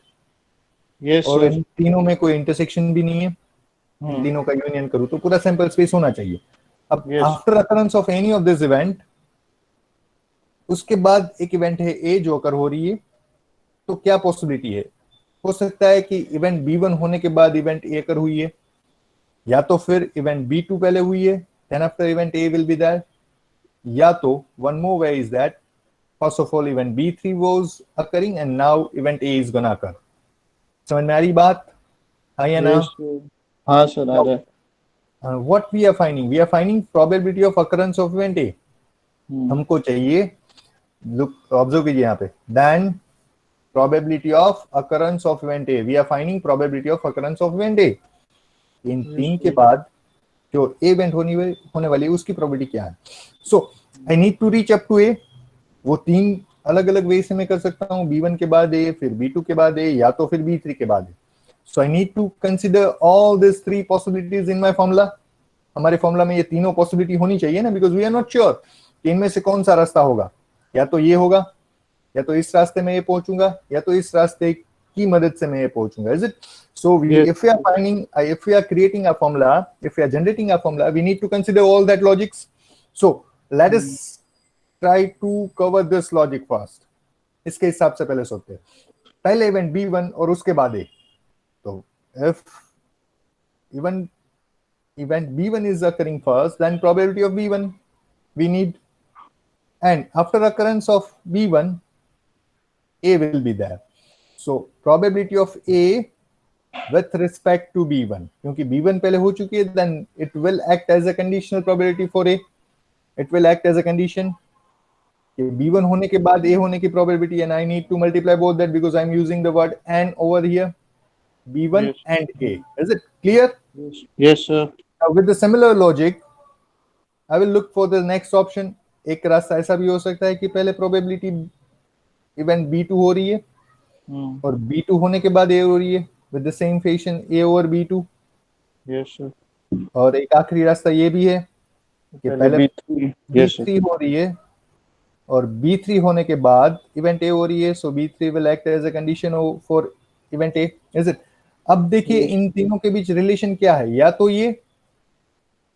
Yes, और sir. इन तीनों में कोई इंटरसेक्शन भी नहीं है. इन तीनों का यूनियन करूं तो पूरा सैंपल स्पेस होना चाहिए. अब Yes. After occurrence of any of this event, उसके बाद एक इवेंट है A जो अकर हो रही है, तो क्या पॉसिबिलिटी है? हो सकता है कि इवेंट B1 होने के बाद इवेंट A अकर हुई है, या तो फिर इवेंट B2 पहले हुई है, then after event A will be there, या तो one more way is that first of all event B3 was occurring and now event A is gonna occur. समझ में आ रही बात? हाँ या ना? Yes, sir. हाँ सर आ रहा है. What we are finding? We are finding probability of occurrence of event A. हमको चाहिए, look observe कीजिए यहाँ पे, then probability of occurrence of event A. We are finding probability of occurrence of event A. इन तीन के बाद जो event होने वाली है उसकी प्रोबेबिलिटी क्या है? So I need to reach up to A. वो तीन अलग अलग वे से मैं कर सकता हूँ. B1 के बाद A, फिर B2 के बाद A, या तो फिर B3 के बाद A. So I need to consider all these three possibilities in my formula. हमारे फॉर्मूला में ये तीनों पॉसिबिलिटी होनी चाहिए ना, because we are not sure कि इनमें से कौन सा रास्ता होगा. या तो ये होगा, या तो इस रास्ते में ये पहुंचूंगा, या तो इस रास्ते की मदद से मैं ये पहुंचूंगा. Is it? So if we are finding, if we are creating a formula, if we are generating a formula, we need to consider all that logics. So let us try to cover this logic first. इसके हिसाब से पहले सोचते हैं. पहले event B1 और उसके बाद A. So if event B1 is occurring first, then probability of B1 we need, and after occurrence of B1, A will be there. So probability of A with respect to B1, क्योंकि B1 पहले हो चुकी है, then it will act as a conditional probability for A. It will act as a condition. कि B1 होने के बाद A होने की probability, and I need to multiply both that because I'm using the word and over here. B1 Yes. and A. Is it clear? Yes. Yes, sir. Now, with the similar logic, I will look for the next option. एक रास्ता ऐसा भी हो सकता है कि पहले probability event B2 हो रही है, और B2 होने के बाद A हो रही है, with the same fashion A over B2. Yes, sir. और एक आखिरी रास्ता ये भी है कि पहले B3. Yes, sir. B3 हो रही है, और B3 होने के बाद इवेंट A हो रही है, so B3 will act as a condition for event A. Is it? अब देखिए इन तीनों के बीच रिलेशन क्या है? या तो ये,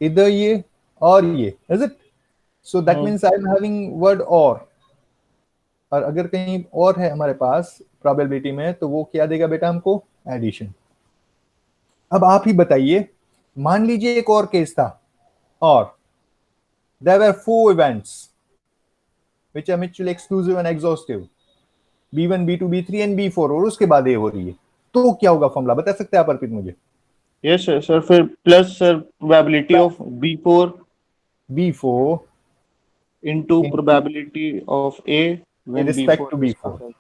इधर ये और ये. Is it? So that means I am having word और अगर कहीं और है हमारे पास प्रोबेबिलिटी में, तो वो क्या देगा बेटा हमको? एडिशन. अब आप ही बताइए, मान लीजिए एक और केस था, और there were 4 events which are mutually exclusive and exhaustive, B1 B2 B3 and B4, और उसके बाद A हो रही है, तो क्या होगा फॉर्मूला? बता सकते हैं आप अर्पित मुझे? Yes, sir. Sir, फिर plus sir probability of B4 into probability of A when respect B4 to is B4. present.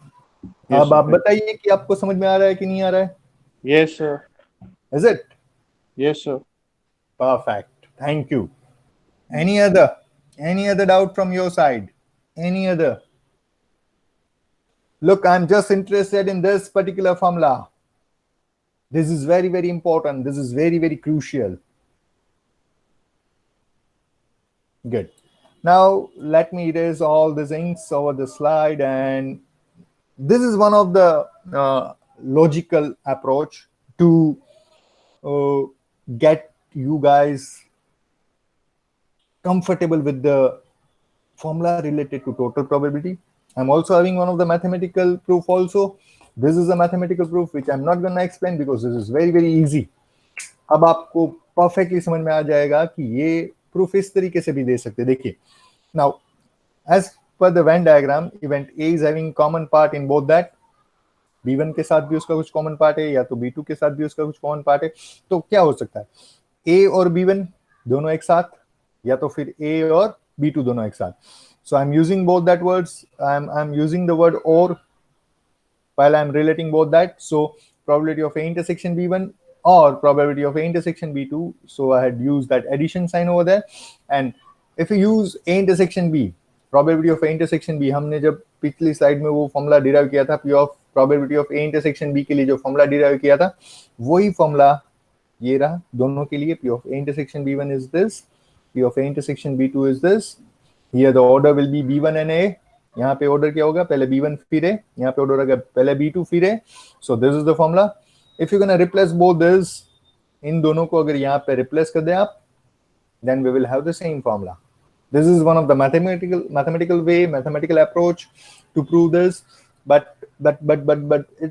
Yes, अब आप sir. बताइए कि आपको समझ में आ रहा है कि नहीं आ रहा है? Yes, sir. Is it? Yes, sir. Perfect. Thank you. Any other doubt from your side? Any other? Look, I'm just interested in this particular formula. This is very, very important. This is very, very crucial. Good. Now, let me erase all these inks over the slide. And this is one of the logical approach to get you guys comfortable with the formula related to total probability. I'm also having one of the mathematical proof also. This is a mathematical proof which I'm not going to explain because this is very, very easy. अब आपको perfectly समझ में आ जाएगा कि ये proof इस तरीके से भी दे सकते. देखिए, now as per the Venn diagram, event A is having common part in both that. B1 के साथ भी उसका कुछ कॉमन पार्ट है, या तो B2 के साथ भी उसका कुछ कॉमन पार्ट है। तो क्या हो सकता है, A और B1 दोनों एक साथ, या तो फिर A और B2 दोनों एक साथ। So I'm using both that words. I'm using the word or while I'm relating both that. So probability of A intersection B1 or probability of A intersection B2. So I had used that addition sign over there. And if you use A intersection B, probability of A intersection B, हमने जब पिछली slide में वो formula derive किया था P of probability of A intersection B के लिए जो फॉर्मूला डिराइव किया था, वही फॉर्मूला ये रहा दोनों के लिए। P of A intersection B1 is this, P of A intersection B2 is this. Here the order will be B1 and A. यहाँ पे ऑर्डर क्या होगा, पहले B1 फिर A, यहाँ पे ऑर्डर होगा पहले B2 फिर A. So this is the formula. If you're gonna replace both this, इन दोनों को अगर यहाँ पे replace कर दें आप, then we will have the same formula. This is one of the mathematical way, mathematical approach to prove this. But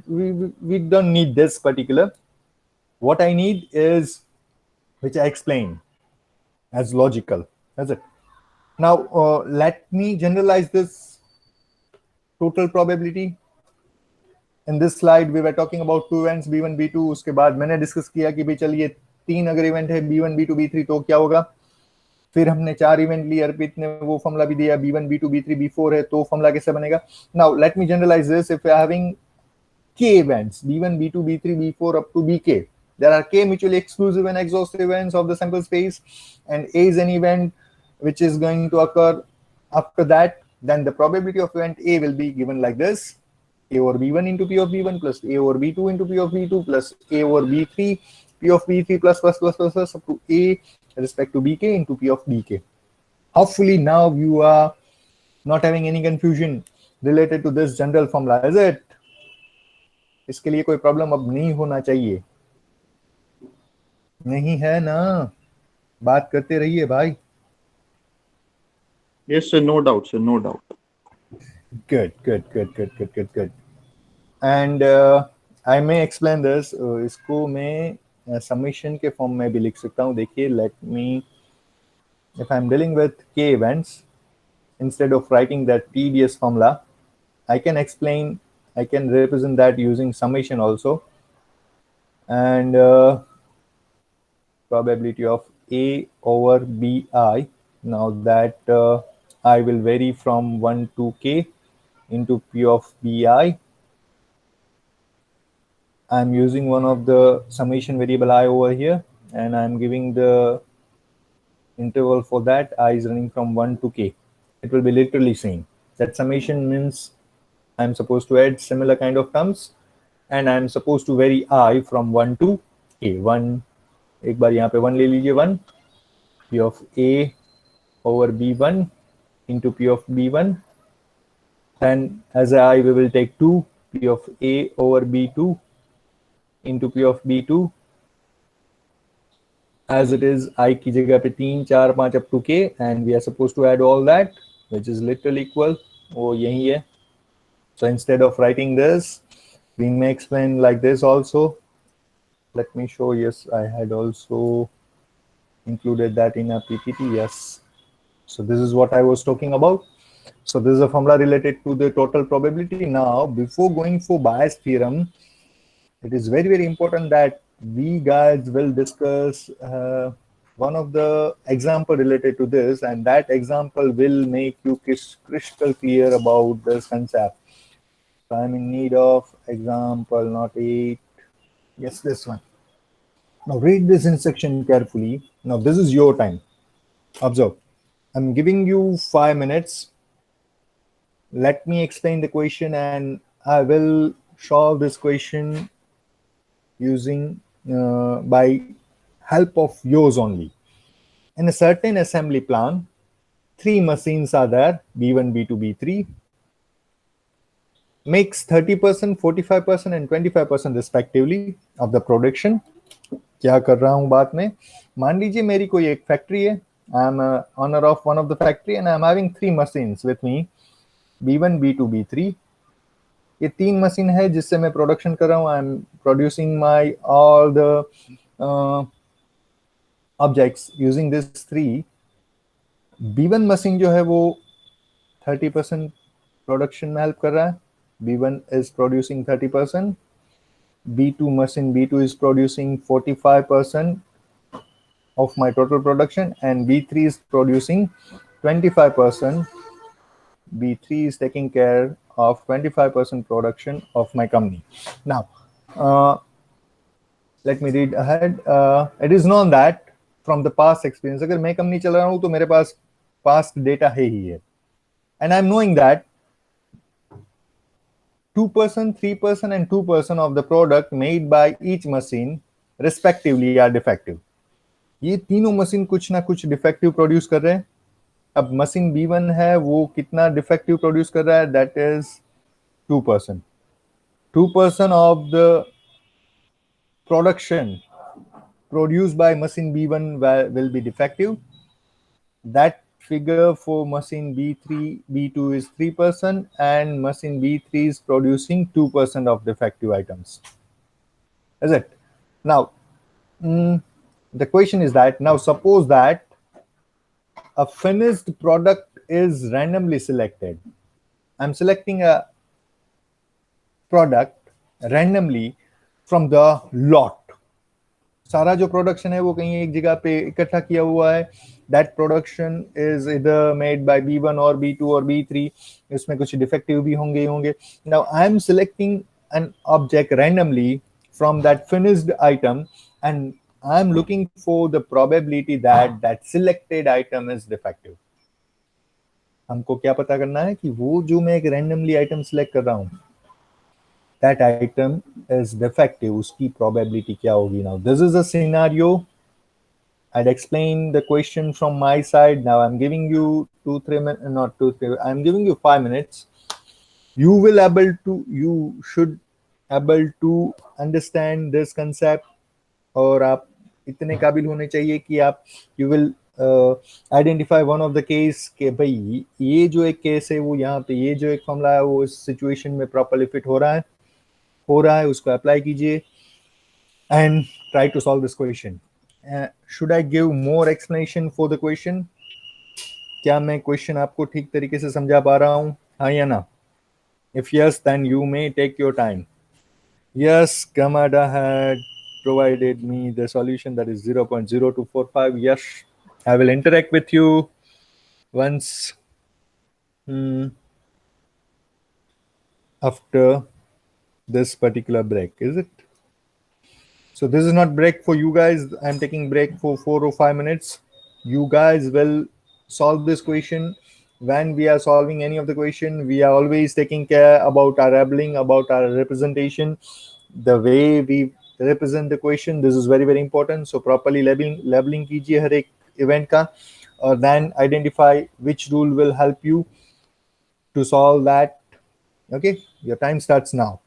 we don't need this particular. What I need is, which I explain as logical. That's it. Now let me generalize this total probability. In this slide we were talking about two events B1 B2. उसके बाद मैंने discuss किया कि भाई चलिए तीन अगर event है B1 B2 B3 तो क्या होगा। फिर हमने चार इवेंट लिए, अर्पित ने वो फॉर्मूला भी दिया, B1 B2 B3 B4 है तो फॉर्मूला कैसे बनेगा। Now let me generalise this. If you are having k events B1 B2 B3 B4 up to bk, there are k mutually exclusive and exhaustive events of the sample space, and A is an event which is going to occur after that. Then the probability of event A will be given like this: A over B1 into P of B1 plus A over B2 into P of B2 plus A over B3 P of B3 plus up to A respect to bk into P of bk. Hopefully now you are not having any confusion related to this general formula, is it? इसके लिए कोई problem अब नहीं होना चाहिए, नहीं है ना? बात करते रहिए भाई। Yes sir, no doubt sir, no doubt. Good. And I may explain this. इसको मैं समेशन के फॉर्म में भी लिख सकता हूँ। देखिए, let me, if I'm dealing with k events, instead of writing that tedious formula, I can explain, I can represent that using summation also. And probability of A over Bi, now that I will vary from 1 to k into P of Bi. I'm using one of the summation variable I over here, and I'm giving the interval for that. I is running from 1 to k. It will be literally same. That summation means I'm supposed to add similar kind of terms, and I'm supposed to vary I from 1 to k. 1, एक बार यहाँ पे 1 ले लीजिए, 1 P of A over B1 into P of B1. And as I, we will take 2 P of A over B2 into P of B2. As it is, I की जगह पे 3, 4, 5 up to k, and we are supposed to add all that, which is literally equal. वो यही है. So instead of writing this, we may explain like this also. Let me show. Yes, I had also included that in a PPT. Yes. So this is what I was talking about. So this is a formula related to the total probability. Now, before going for Bayes theorem, it is very, very important that we guys will discuss one of the example related to this, and that example will make you crystal clear about this concept. So I'm in need of example, not 8. Yes, this one. Now read this instruction carefully. Now this is your time. Observe. I'm giving you 5 minutes. Let me explain the question, and I will solve this question using by help of yours only. In a certain assembly plan, 3 machines are there, B1, B2, B3. Makes 30%, 45% and 25% respectively of the production. क्या कर रहा हूँ बात में, मान लीजिए मेरी कोई एक फैक्ट्री है, I am owner of one of the factory and I am having 3 machines with me, B1, B2, B3. ये 3 मशीन है जिससे मैं प्रोडक्शन कर रहा हूँ. I am producing my all the objects using this 3. B1 machine जो है वो 30% प्रोडक्शन में हेल्प कर रहा है, B1 is producing 30%, B2 machine B2 is producing 45% of my total production, and B3 is producing 25%. B3 is taking care of 25% production of my company. Now, let me read ahead. It is known that from the past experience, अगर मैं company चला रहा हूँ तो मेरे पास past data है ही है, and I'm knowing that 2%, 3%, and 2% of the product made by each machine respectively are defective. ये तीनों मशीन कुछ ना कुछ डिफेक्टिव प्रोड्यूस कर रहे हैं. अब मशीन B1 है, वो कितना डिफेक्टिव प्रोड्यूस कर रहा है? That is 2%. 2% of the production produced by machine B1 will be defective. That figure for machine B3, B2 is 3%, and machine B3 is producing 2% of defective items. Is it? Now, the question is that, now suppose that a finished product is randomly selected. I'm selecting a product randomly from the lot. सारा जो production है वो कहीं एक जगह पे इकट्ठा किया हुआ है. दैट प्रोडक्शन इज इधर मेड बाय B1 और B2 और B3. इसमें कुछ डिफेक्टिव भी होंगे ही होंगे. Now I am selecting an object randomly from that finished item, and I am looking for the probability that that selected item is defective. हमको क्या पता करना है कि वो जो मैं एक रैंडमली आइटम सिलेक्ट कर रहा हूँ, that item is defective, uski probability kya hogi. Now this is a scenario. I'd explain the question from my side. Now I'm giving you 2-3 minutes, not 2-3, I'm giving you 5 minutes. You should able to understand this concept, और आप इतने काबिल होने चाहिए कि आप you will identify one of the case के भाई ये जो एक केस है वो यहाँ पे ये जो एक फॉर्मूला है वो इस सिचुएशन में प्रॉपर्ली फिट हो रहा है, उसको अप्लाई कीजिए and try to solve this question. Should I give more explanation for the question? क्या मैं क्वेश्चन आपको ठीक तरीके से समझा पा रहा हूँ, हाँ या ना? If yes, then you may take your time. Yes, Gamada had provided me the solution that is 0.0245. Yes, I will interact with you once after this particular break. Is it? So this is not break for you guys. I'm taking break for 4 or 5 minutes. You guys will solve this question. When we are solving any of the question, we are always taking care about our labeling, about our representation, the way we represent the question. This is very, very important. So properly labeling कीजिए हर एक event का, or then identify which rule will help you to solve that. Okay, your time starts now.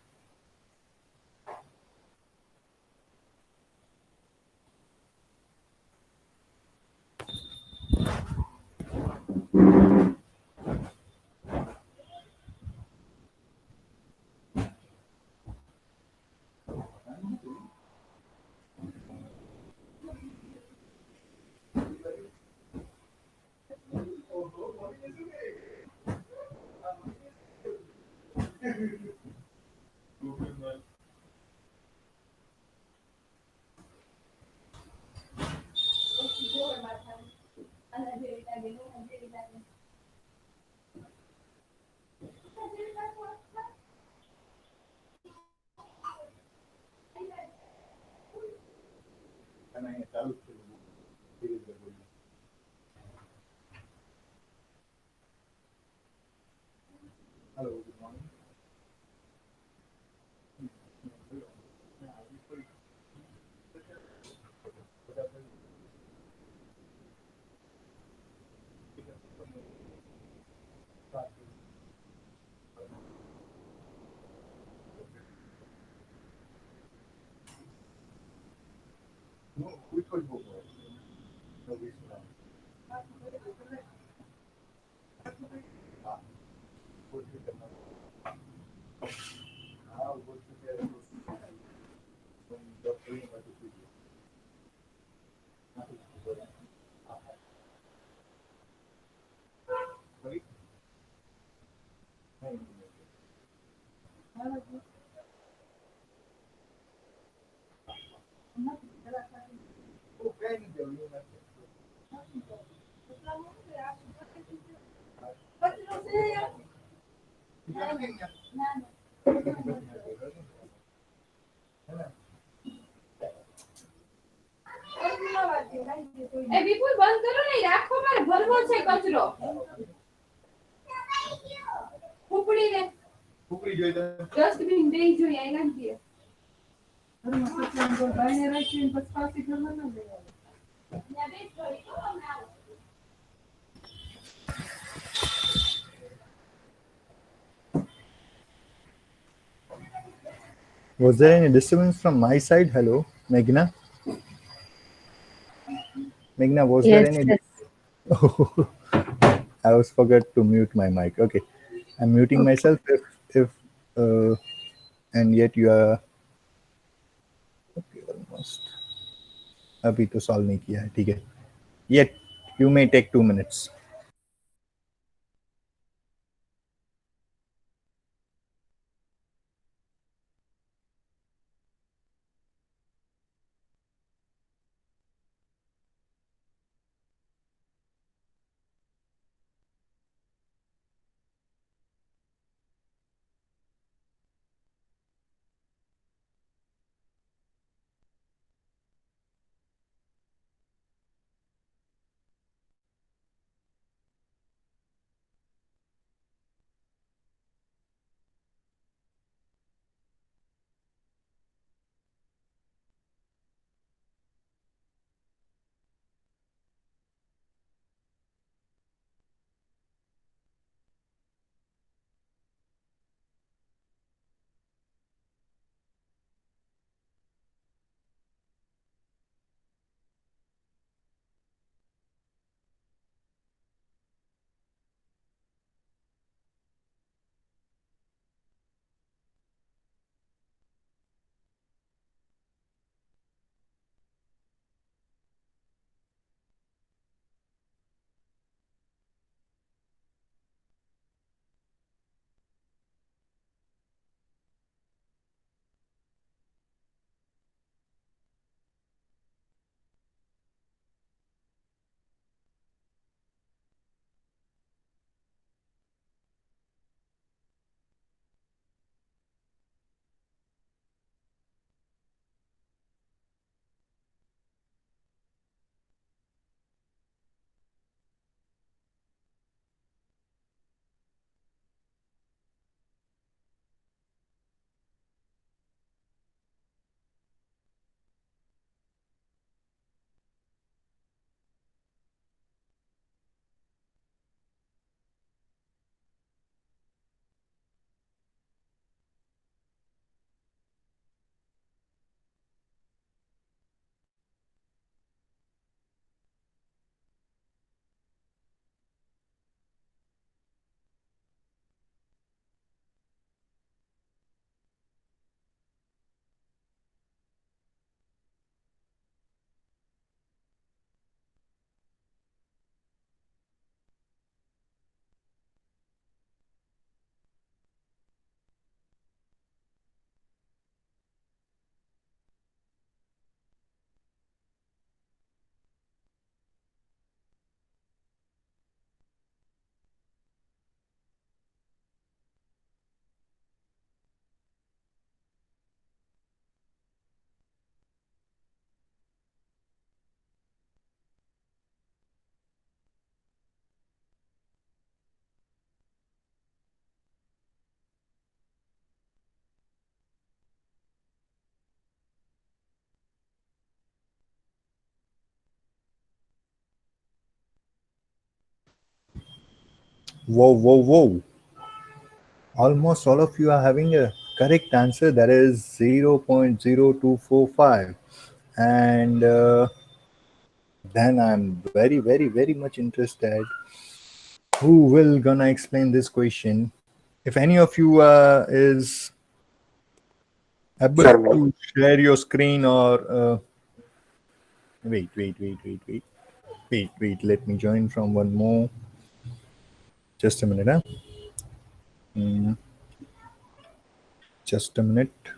Hello, good morning. No, which one go for? No, which one? Was there any disturbance from my side? Hello, Meghna. Meghna, was there Yes, any? yes. I was forgot to mute my mic. Okay, I'm muting Okay. myself if and yet you are okay, almost. अभी तो solve नहीं किया है ठीक है yet you may take 2 minutes. Whoa. Almost all of you are having a correct answer. That is 0.0245. And then I'm very much interested. Who will gonna explain this question? If any of you is able to share your screen or wait. Let me join from one more. Just a minute, huh? Just a minute.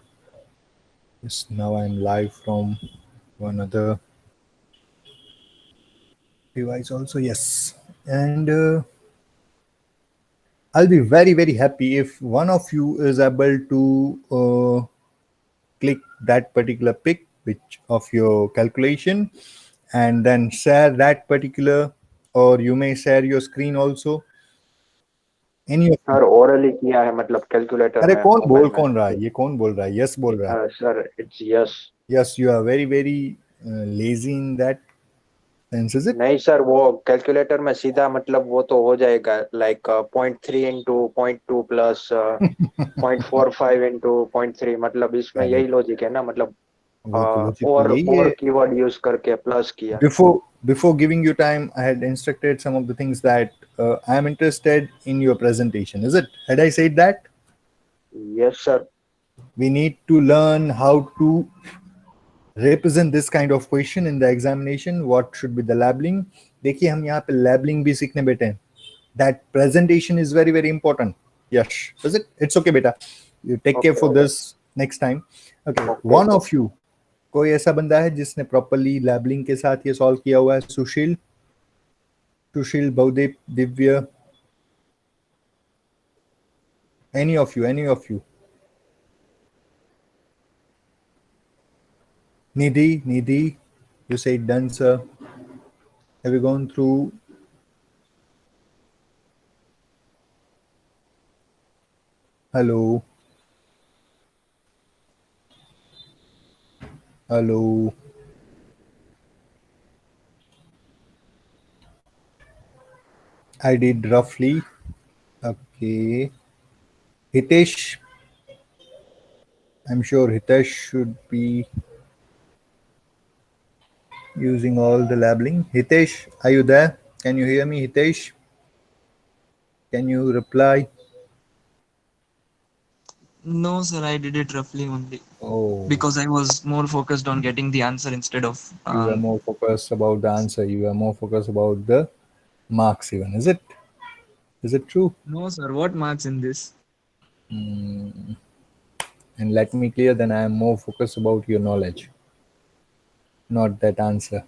Yes, now I'm live from one other device also. Yes, and I'll be very, very happy if one of you is able to click that particular pic which of your calculation and then share that particular, or you may share your screen also. Any of sir orally किया है मतलब calculator अरे में कौन बोल mobile कौन में रहा है, ये कौन बोल रहा है? यस बोल रहा है. Sir it's yes Yes, you are very, very lazy in that sense, is it? नहीं सर वो कैलकुलेटर में सीधा मतलब वो तो हो जाएगा लाइक 0.3 इंटू 0.2 प्लस 0.45 इंटू 0.3 मतलब इसमें यही लॉजिक है ना मतलब वो तो logic तो यही और है. कीवर्ड यूज करके प्लस किया Before giving you time, I had instructed some of the things that I am interested in your presentation. Is it? Had I said that? Yes, sir. We need to learn how to represent this kind of question in the examination. What should be the labeling? देखिए हम यहाँ पे labeling भी सीखने बैठे हैं. That presentation is very, very important. Yes, is it? It's okay, beta. You take care for this next time. Okay. One of you, कोई ऐसा बंदा है जिसने प्रॉपरली लैबलिंग के साथ ये सॉल्व किया हुआ है? सुशील, बहुदीप, Divya, any of you? Nidhi, you said done, sir. Have you gone through? Hello. I did roughly. Okay. Hitesh. I'm sure Hitesh should be using all the labeling. Hitesh, are you there? Can you hear me, Hitesh? Can you reply? No, sir, I did it roughly only. Oh. Because I was more focused on getting the answer instead of. You were more focused about the answer. You were more focused about the marks even. Is it? Is it true? No, sir. What marks in this? And let me clear, then I am more focused about your knowledge, not that answer.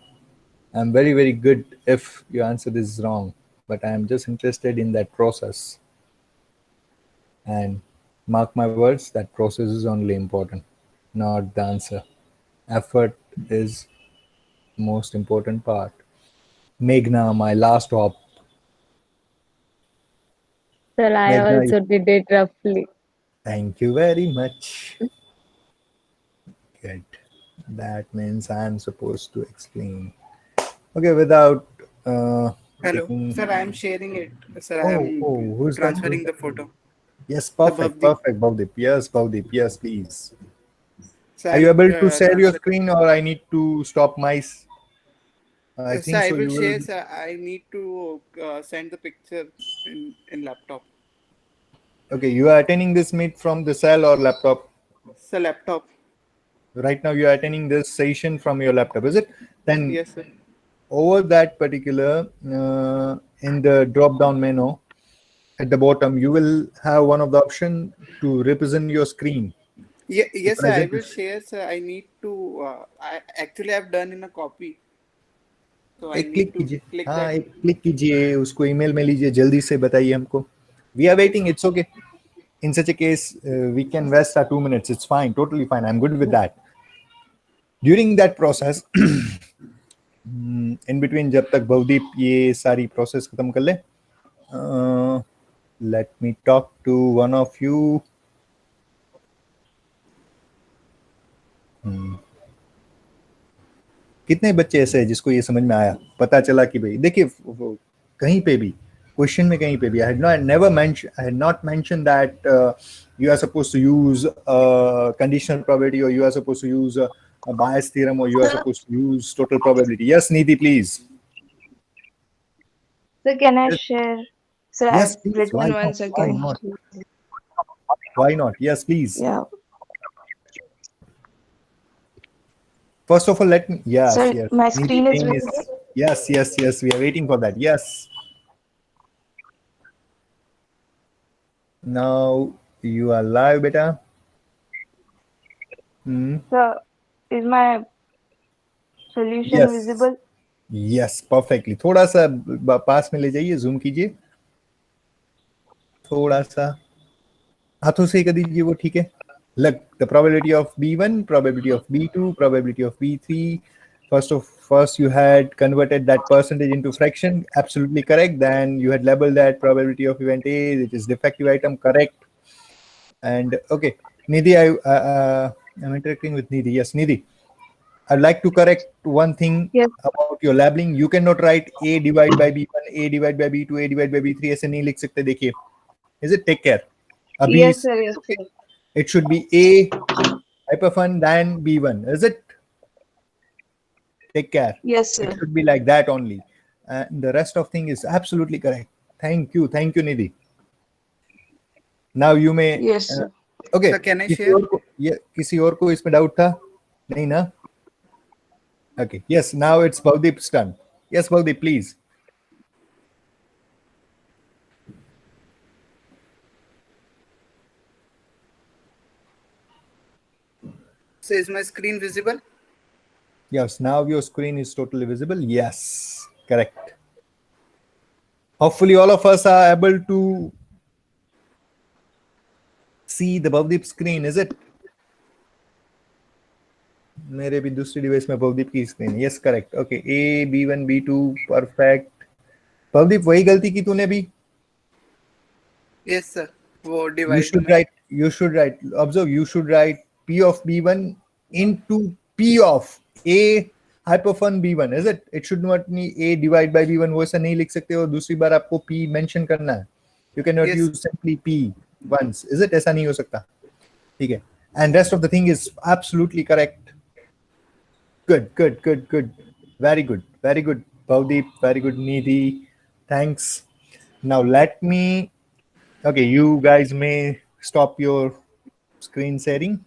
I'm very, very good if your answer is wrong, but I am just interested in that process. And mark my words, that process is only important, not the answer. Effort is the most important part. Meghna, my last hope. Sir, I Meghna, also did it roughly. Thank you very much. Good. That means I am supposed to explain. Okay, without. Hello, taking... sir. I am sharing it. Sir, I am who's transferring that? the photo. Yes, perfect, Bhavdeep. Yes, Bhavdeep. Yes, please. So are you able to share your screen, or I need to stop my? I think I so. will share. Sir, I need to send the picture in laptop. Okay, you are attending this meet from the cell or laptop? Sir, laptop. Right now, you are attending this session from your laptop, is it? Then yes, sir. Over that particular, in the drop-down menu, at the bottom, you will have one of the option to represent your screen. Yeah, yes, sir, I will share, sir. I need to. I actually have done in a copy. So I need to click हाँ, that. एक click कीजिए, उसको email में लीजिए, जल्दी से बताइए हमको. We are waiting. It's okay. In such a case, we can rest our 2 minutes. It's fine, totally fine. I'm good with that. During that process, in between, जब तक भवदीप ये सारी process खत्म कर ले, let me talk to one of you. कितने बच्चे ऐसे हैं जिसको ये समझ में आया, पता चला कि भाई देखिए कहीं पे भी क्वेश्चन में कहीं पे भी I had not mentioned that you are supposed to use conditional probability, or you are supposed to use a bias theorem, or you are supposed to use total probability. Yes, Nidhi, please. So can I share? So yes, I've written why one not? second. Why not? Yes, please. Yeah. First of all, let me. Yes, Sir, yes. my screen is visible. Yes. We are waiting for that. Yes. Now you are live, beta. So, is my solution Yes. visible? Yes, perfectly. थोड़ा सा पास में ले जाइए, zoom कीजिए, थोड़ा सा हाथों से कर दीजिए, वो ठीक है. Look, the probability of B1, probability of B2, probability of B3. First you had converted that percentage into fraction, absolutely correct. Then you had labeled that probability of event A, which is defective item, correct. And okay, Nidhi, I'm interacting with Nidhi. Yes, Nidhi, I'd like to correct one thing about your labeling. You cannot write A divided by B1, A divided by B2, A divided by B3. ऐसे नहीं लिख सकते, देखिए. Is it? Take care. अभी Yes, sir. Yes, sir. it should be A hyphen then B1. Is it? Take care. Yes, sir. It should be like that only. And the rest of thing is absolutely correct. Thank you, Nidhi. Now you may. Yes, sir. Okay. So can I किसी share? और को, किसी और को इसमें doubt था? नहीं ना? Okay. Yes. Now it's Bhavdeep's turn. Yes, Bhavdeep, please. So is my screen visible? Yes. Now your screen is totally visible. Yes. Correct. Hopefully all of us are able to see the Bhavdeep screen, is it? मेरे भी दूसरी device में भवदीप की screen. Yes correct. Okay, A, B1, B2 perfect. Bhavdeep वही गलती की तूने भी. Yes, sir. वो divide. You should write. Observe. You should write P of B1 into P of A hyphen B1. Is it? It should not be A divided by B1. वो ऐसा नहीं लिख सकते हो. दूसरी बार आपको P mention करना है. You cannot use simply P once. Is it? ऐसा नहीं हो सकता. ठीक है. And rest of the thing is absolutely correct. Good. Very good. Bhavdeep, very good, Nidhi. Thanks. Now let me, okay, you guys may stop your screen sharing.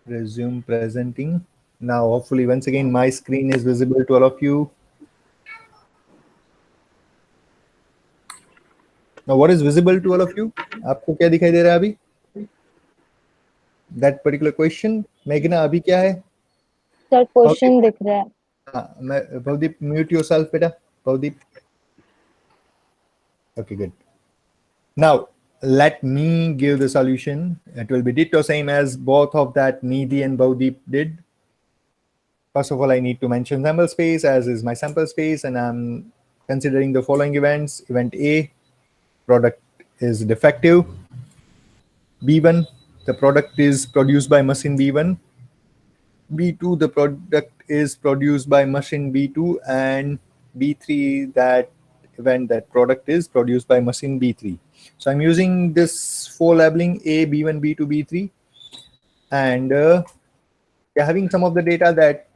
Resume presenting. Now, hopefully, once again, my screen is visible to all of you. Now, what is visible to all of you? आपको क्या दिखाई दे रहा है अभी? That particular question. Meghna, अभी क्या है? Sir question दिख रहा है. हाँ, Bhavdeep, mute yourself, beta. Bhavdeep. Okay, good. Now, let me give the solution. It will be ditto same as both of that Nidhi and Bhavdeep did. First of all, I need to mention sample space as is my sample space, and I'm considering the following events. Event A, product is defective. B1, the product is produced by machine B1. B2, the product is produced by machine B2, and B3, that event, that product is produced by machine B3. So I'm using this for labeling A, B1, B2, B3, and having some of the data that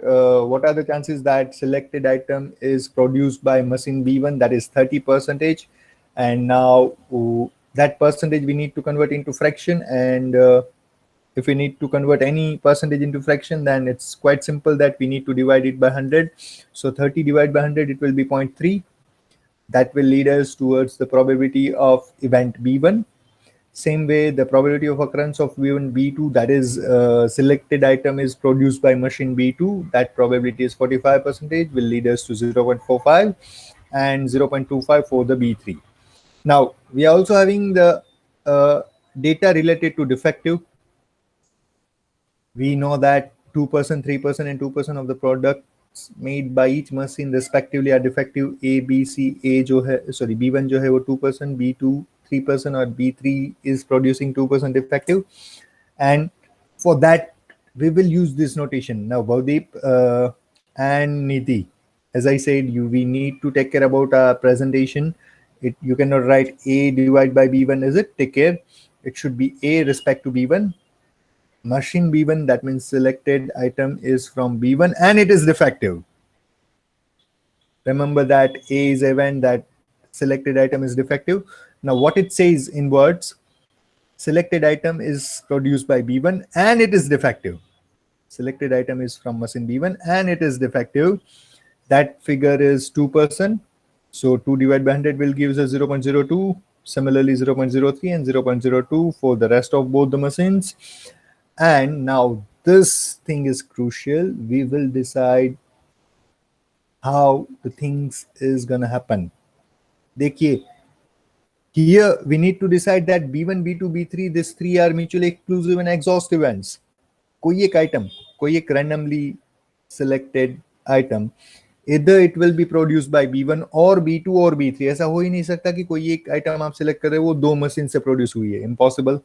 what are the chances that selected item is produced by machine B1, that is 30%, and now that percentage we need to convert into fraction, and if we need to convert any percentage into fraction, then it's quite simple that we need to divide it by 100. So 30 divided by 100, it will be 0.3. That will lead us towards the probability of event B1. Same way, the probability of occurrence of B1, B2, that is selected item is produced by machine B2. That probability is 45%, will lead us to 0.45 and 0.25 for the B3. Now, we are also having the data related to defective. We know that 2%, 3%, and 2% of the products made by each machine respectively are defective. A, B, C, A जो है, sorry, B1 जो है वो 2%, B2 3%, or B3 is producing 2% defective. And for that, we will use this notation. Now, Bhavdeep and Nidhi, as I said, we need to take care about our presentation. You cannot write A divided by B1, is it? Take care. It should be A respect to B1. Machine B1, that means selected item is from B1 and it is defective. Remember that A is event, that selected item is defective. Now what it says in words, selected item is produced by B1 and it is defective. Selected item is from machine B1 and it is defective. That figure is 2%. So 2 divided by 100 will give us 0.02. Similarly, 0.03 and 0.02 for the rest of both the machines. And now this thing is crucial. We will decide how the things is gonna happen. देखिए, here we need to decide that B1, B2, B3, these three are mutually exclusive and exhaustive ends. कोई एक item, कोई एक randomly selected item, either it will be produced by B1 or B2 or B3. ऐसा हो ही नहीं सकता कि कोई एक item आप select कर रहे हो वो दो machine से produce हुई है. Impossible,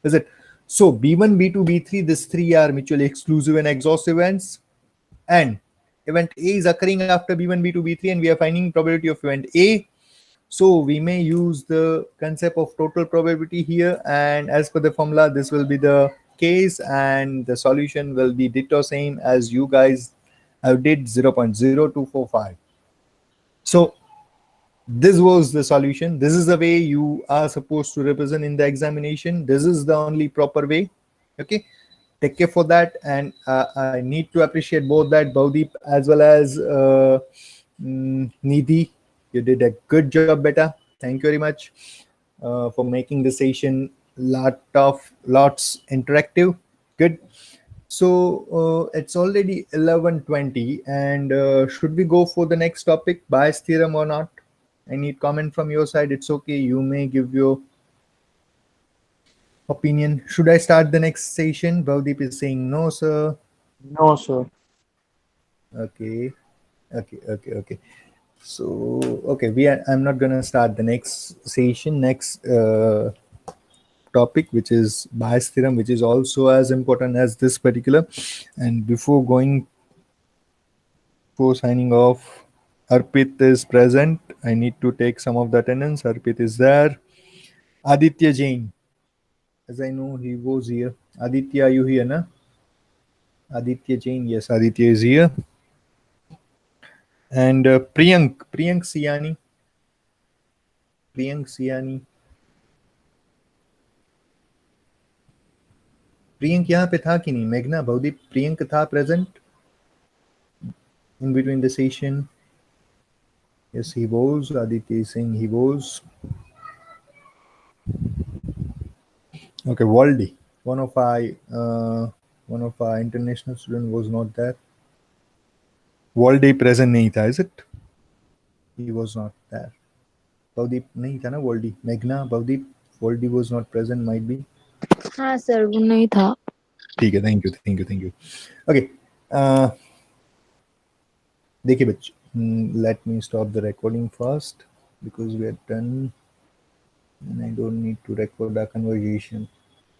is it? So B1, B2, B3, these three are mutually exclusive and exhaustive ends. And event A is occurring after B1, B2, B3, and we are finding probability of event A. So we may use the concept of total probability here, and as per the formula, this will be the case, and the solution will be ditto same as you guys have did, 0.0245. So this was the solution. This is the way you are supposed to represent in the examination. This is the only proper way. Okay, take care for that, and I need to appreciate both that Bhavdeep as well as Nidhi. You did a good job, beta. Thank you very much for making the session lots interactive. Good. So it's already 11:20, and should we go for the next topic, bias theorem or not? I need comment from your side. It's okay. You may give your opinion. Should I start the next session? Bhavdeep is saying no, sir. No, sir. Okay. So I'm not gonna start the next session. Next topic, which is bias theorem, which is also as important as this particular. And before signing off, Arpit is present. I need to take some of the attendance. Arpit is there. Aditya Jain, as I know he was here. Aditya, are you here, na? Aditya Jain, yes, Aditya is here. And Priyank Siani. Priyank यहाँ पे था कि नहीं? मेघना, भवदीप, प्रियंक था present in between the session? Yes, he was. Aditya is saying he was. Okay, Waldy, one of our international student was not there. Waldy present नहीं था, is it? He was not there. Bhavdeep नहीं था ना Waldy. Meghna, Bhavdeep, Waldy was not present, might be. हाँ sir, वो नहीं था. ठीक है, thank you. Okay, देखिए बच्चे, let me stop the recording first because we are done and I don't need to record our conversation.